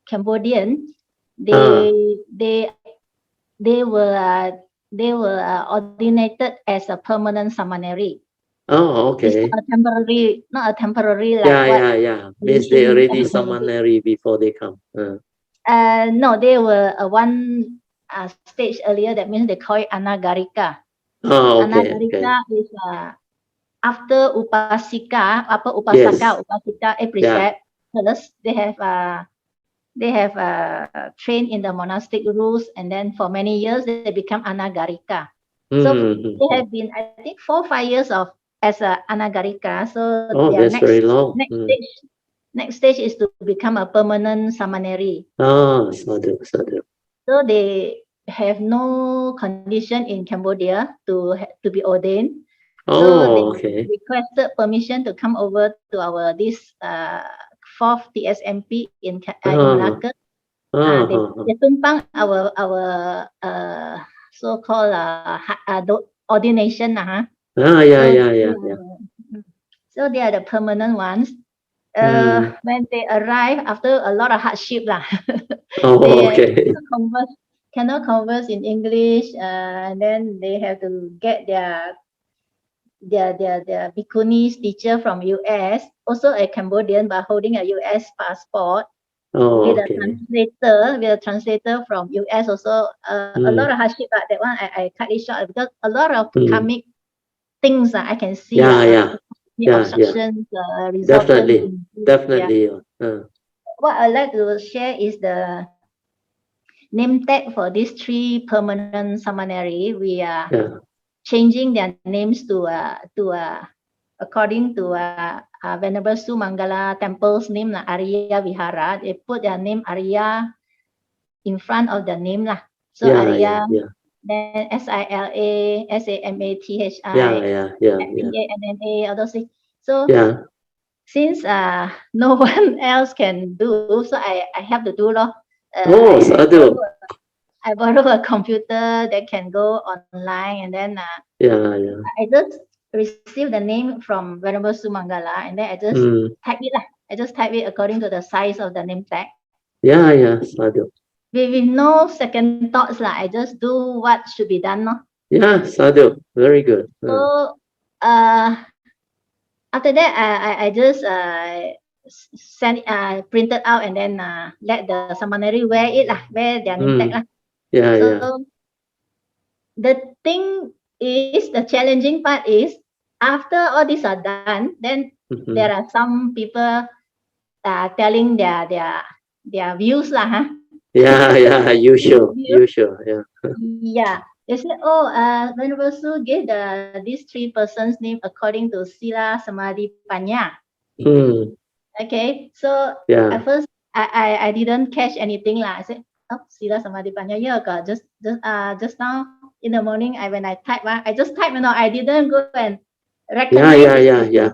Cambodians. They were ordinated as a permanent seminary. Oh, okay. It's not a temporary like yeah. Means they already seminary before they come. No, they were one stage earlier. That means they call it Anagarika. Oh, okay. Anagarika is after Upasika, Upasika, a precept. First, they have trained in the monastic rules, and then for many years they become Anagarika. So they have been, I think, 4 or 5 years as a Anagarika. So their that's very long. Next stage is to become a permanent seminary. Sadhu. So they have no condition in Cambodia to be ordained. So they requested permission to come over to this 4th TSMP in Malacca. They tumpang our so-called ordination. So they are the permanent ones. When they arrive after a lot of hardship they cannot converse in English, and then they have to get their Bhikkhunis teacher from US, also a Cambodian but holding a US passport, with a translator from US also. A lot of hardship, but that one I cut it short because a lot of karmic things I can see. Obstructions resulted. Definitely. What I'd like to share is the name tag for these 3 permanent seminary. We are changing their names to according to Venerable Sumangala Temple's name, Arya Vihara. They put their name Arya in front of the name lah. So Arya, then SILA, SAMATHI, PANNA, all those things. So since no one else can do, so I have to do lor. I borrow a computer that can go online, and then I just received the name from Venerable Sumangala, and then I just type it lah. I just type it according to the size of the name tag. Sadhu. With no second thoughts lah. I just do what should be done, no? Sadhu. Very good. So after that, I just printed out and then let the seminary wear their name tag lah. So the thing is, the challenging part is, after all these are done, then there are some people telling their views lah, Usual. They said, Venerable Su gave these 3 persons' name according to Sila, Samadhi, Panya. Okay, so at first I didn't catch anything lah. I said, Sila, Samadhi, Panya. Just now in the morning, when I type, I just type, I didn't go and recognize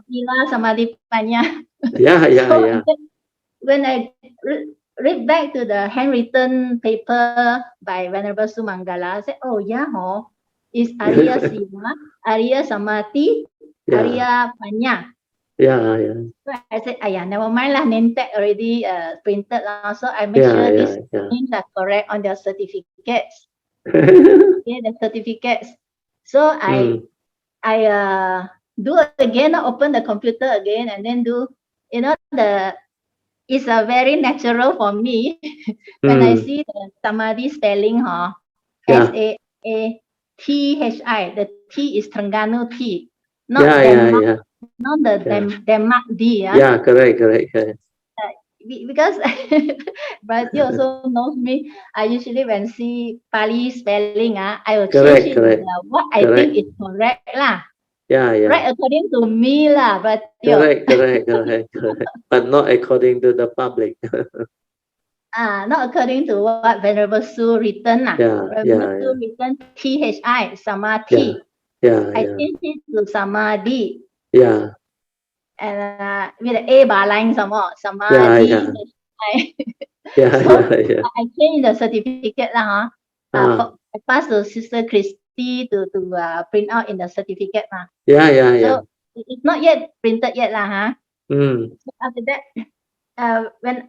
Sila, Samadhi, Panya. So when I read back to the handwritten paper by Venerable Sumangala, I said, it's Arya Sila, Arya Samadhi, Arya Panya. So I said, never mind lah, name tag already printed lah. So I make sure these names are correct on their certificates. The certificates. So I do again, open the computer again, and then do, it's a very natural for me when I see the Samadhi spelling, SAMATHI. The T is Terengganu T, not not the Denmark D. Correct. Because Brazil also knows me. I usually when see Pali spelling, I will change it to what I think is correct lah. Yeah, yeah. Right according to me lah, but Correct. But not according to the public. not according to what Venerable Su written lah. Venerable Su written THI, Samadhi. I changed it to Samadhi. Yeah. And with the A bar line some more, Samadhi. So I changed the certificate lah. I passed to Sister Christy to print out in the certificate lah. So it's not yet printed yet lah. So after that, when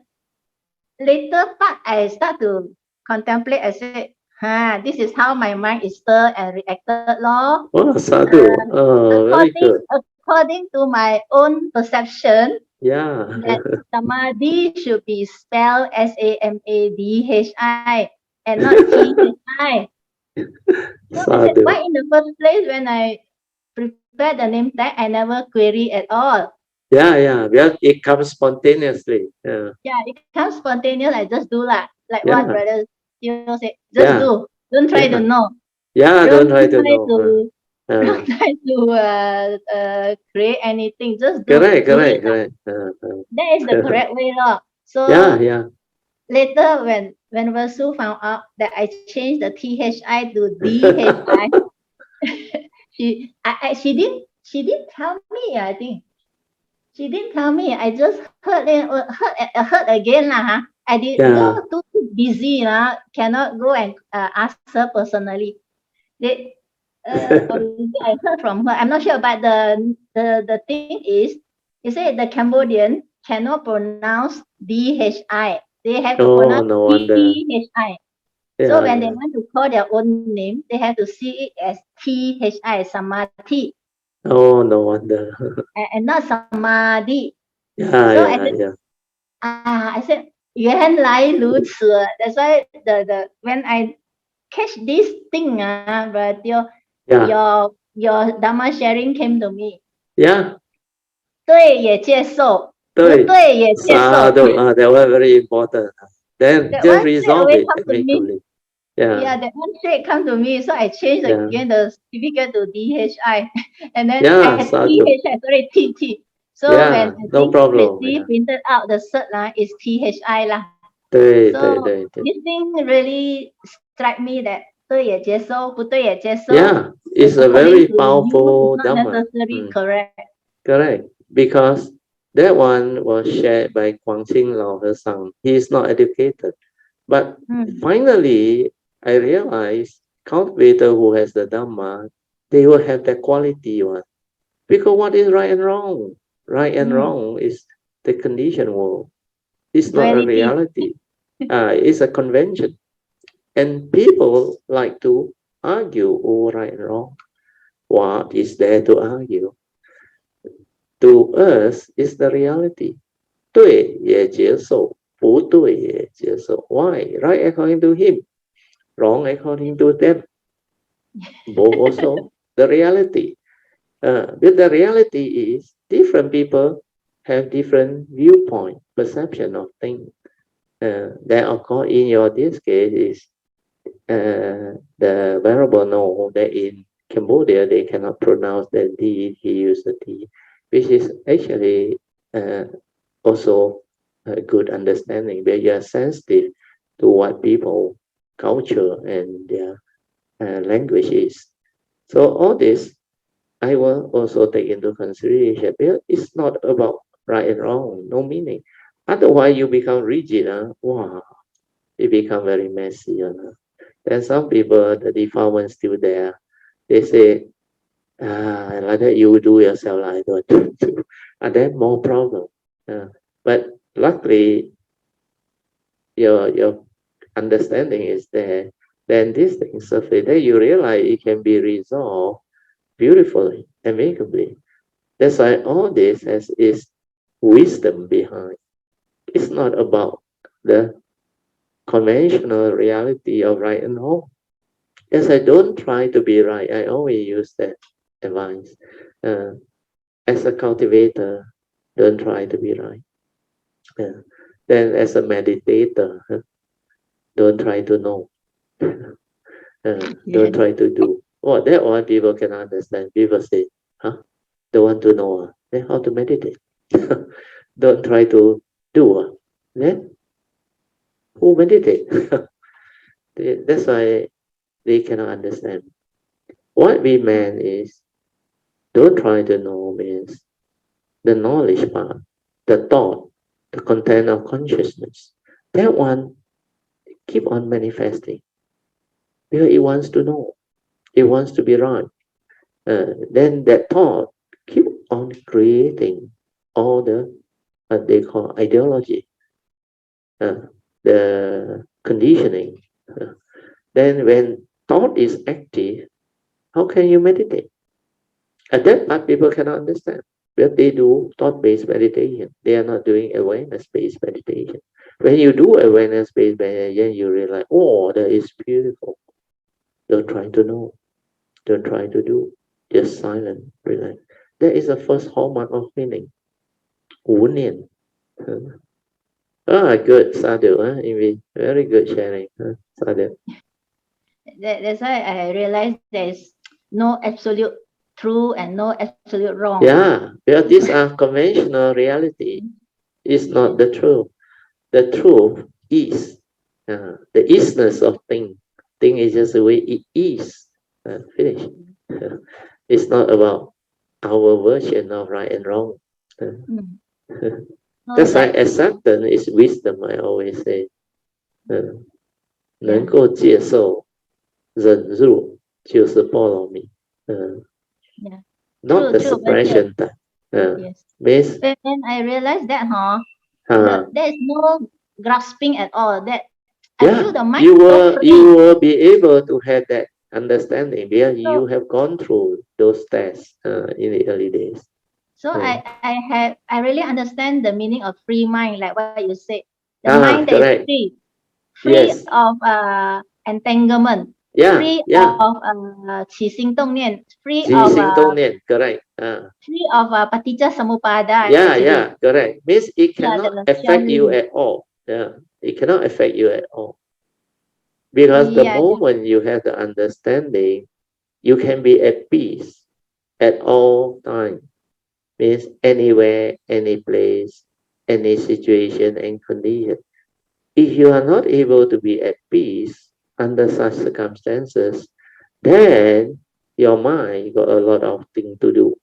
later part I start to contemplate, I said, this is how my mind is stirred and reacted law. Oh, sadhu. Very good. According to my own perception, that samadhi should be spelled Samadhi and not THI. So I said, why in the first place when I prepared the name tag, I never query at all? Well, it comes spontaneously. It comes spontaneous. I just do that. Like what brother say, just do. Don't try to know. Don't try to know. Don't try to create anything. Just do. Correct. That is the correct way, lor. So later when Vasu found out that I changed the THI to DHI, she didn't tell me. I think she didn't tell me. I just heard again lah. I did too busy lah. Cannot go and ask her personally. I heard from her. I'm not sure, but the thing is, you say the Cambodian cannot pronounce DHI. They have to pronounce THI. So when they want to call their own name, they have to see it as THI, Samadhi. Oh, no wonder. And not Samadhi. I said, 原来如此. That's why when I catch this thing, but your Dharma sharing came to me. 对也接受，不对也接受。That was very important. Then just resolve it amicably. That one straight come to me, so I changed again the certificate to DHI, and then I THI, sorry, TT. So when no problem. Printed out the cert is THI lah. So this thing really struck me that 对也接受，不对也接受。It's a very powerful not Dhamma. necessarily correct. Correct, because that one was shared by Guangqing Lao Hesang. He is not educated, but finally I realized cultivator who has the Dhamma, they will have that quality one. Because what is right and wrong? Right and wrong is the conditioned world. It's not a reality. It's a convention. And people like to argue over right and wrong. What is there to argue? To us, it's the reality. 对也接受，不对也接受. Why? Right according to him, wrong according to them. Both also the reality. But the reality is different people have different viewpoint, perception of things. Then of course in this case is the Venerable know that in Cambodia they cannot pronounce the D, he used the D, which is actually also a good understanding, but you are sensitive to what people, culture and their language is. So all this I will also take into consideration. It's not about right and wrong, no meaning. Otherwise you become rigid. Wow, it become very messy. Then some people, the defilement still there. They say, like that you do yourself, I don't do. And then more problem. But luckily, your understanding is there. Then these things surface. Then you realize it can be resolved beautifully, amicably. That's why all this is wisdom behind. It's not about the conventional reality of right and wrong. As I don't try to be right, I always use that advice. As a cultivator, don't try to be right. Then as a meditator, don't try to know. Don't try to do. That one people can understand. People say, Huh? Don't want to know. Then how to meditate? Don't try to do. Then who meditate? That's why they cannot understand. What we meant is, don't try to know means the knowledge part, the thought, the content of consciousness. That one keep on manifesting because it wants to know, it wants to be right. Then that thought keep on creating all the what they call ideology, the conditioning. Then when thought is active, how can you meditate? At that part, people cannot understand. But they do thought-based meditation. They are not doing awareness-based meditation. When you do awareness-based meditation, you realize, oh, that is beautiful. Don't try to know. Don't try to do. Just silent, relax. That is the first hallmark of meaning. 无念. Good, Sadhu. Very good sharing, Sadhu. That's why I realized there's no absolute true and no absolute wrong. Yeah, because these are conventional reality. It's not the truth. The truth is the isness of thing. Thing is just the way it is. Finish. It's not about our version of right and wrong. That's why acceptance is wisdom. I always say. 能够接受忍辱就是波罗蜜。Not the suppression type. Yes. When I realized that, there is no grasping at all. That I feel the mind you will be able to have that understanding because you have gone through those tests in the early days. So I really understand the meaning of free mind, like what you said. The mind that is free of entanglement. Free of 起心动念, free of correct. Free of paticca samuppada. Correct. Means it cannot affect you at all. It cannot affect you at all. Because the moment you have the understanding, you can be at peace at all times. Means anywhere, any place, any situation and condition. If you are not able to be at peace under such circumstances, then your mind got a lot of things to do.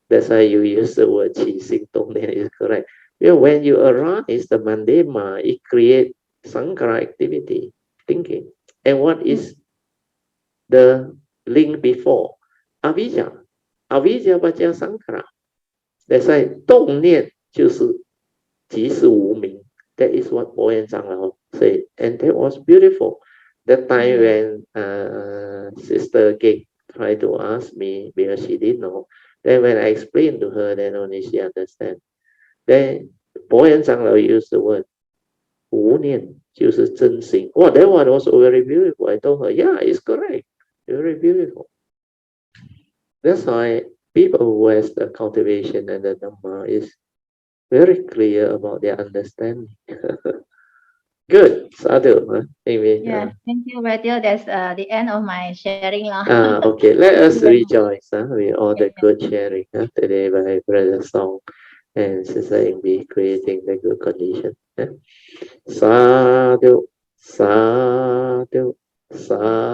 That's why you use the word 起心动念 is correct. When you arise the mundane mind, it creates sankhara activity, thinking. And what is the link before? Avijja. Avijja 加 sankhara. That's why 动念就是即是无明. That is what 佛言长老 said. And that was beautiful. That time when Sister Gig tried to ask me because she didn't know. Then when I explained to her, then only she understand. Then 佛言长老 used the word 无念就是真心. Oh, that one was very beautiful. I told her, yeah, it's correct. Very beautiful. That's why people who has the cultivation and the Dhamma is very clear about their understanding. Good, Sadhu. Anyway, thank you, Radio. That's the end of my sharing. Okay, let us rejoice with all the good sharing today by Brother Song and Sister Ingbi creating the good condition. Sadhu, Sadhu, Sadhu.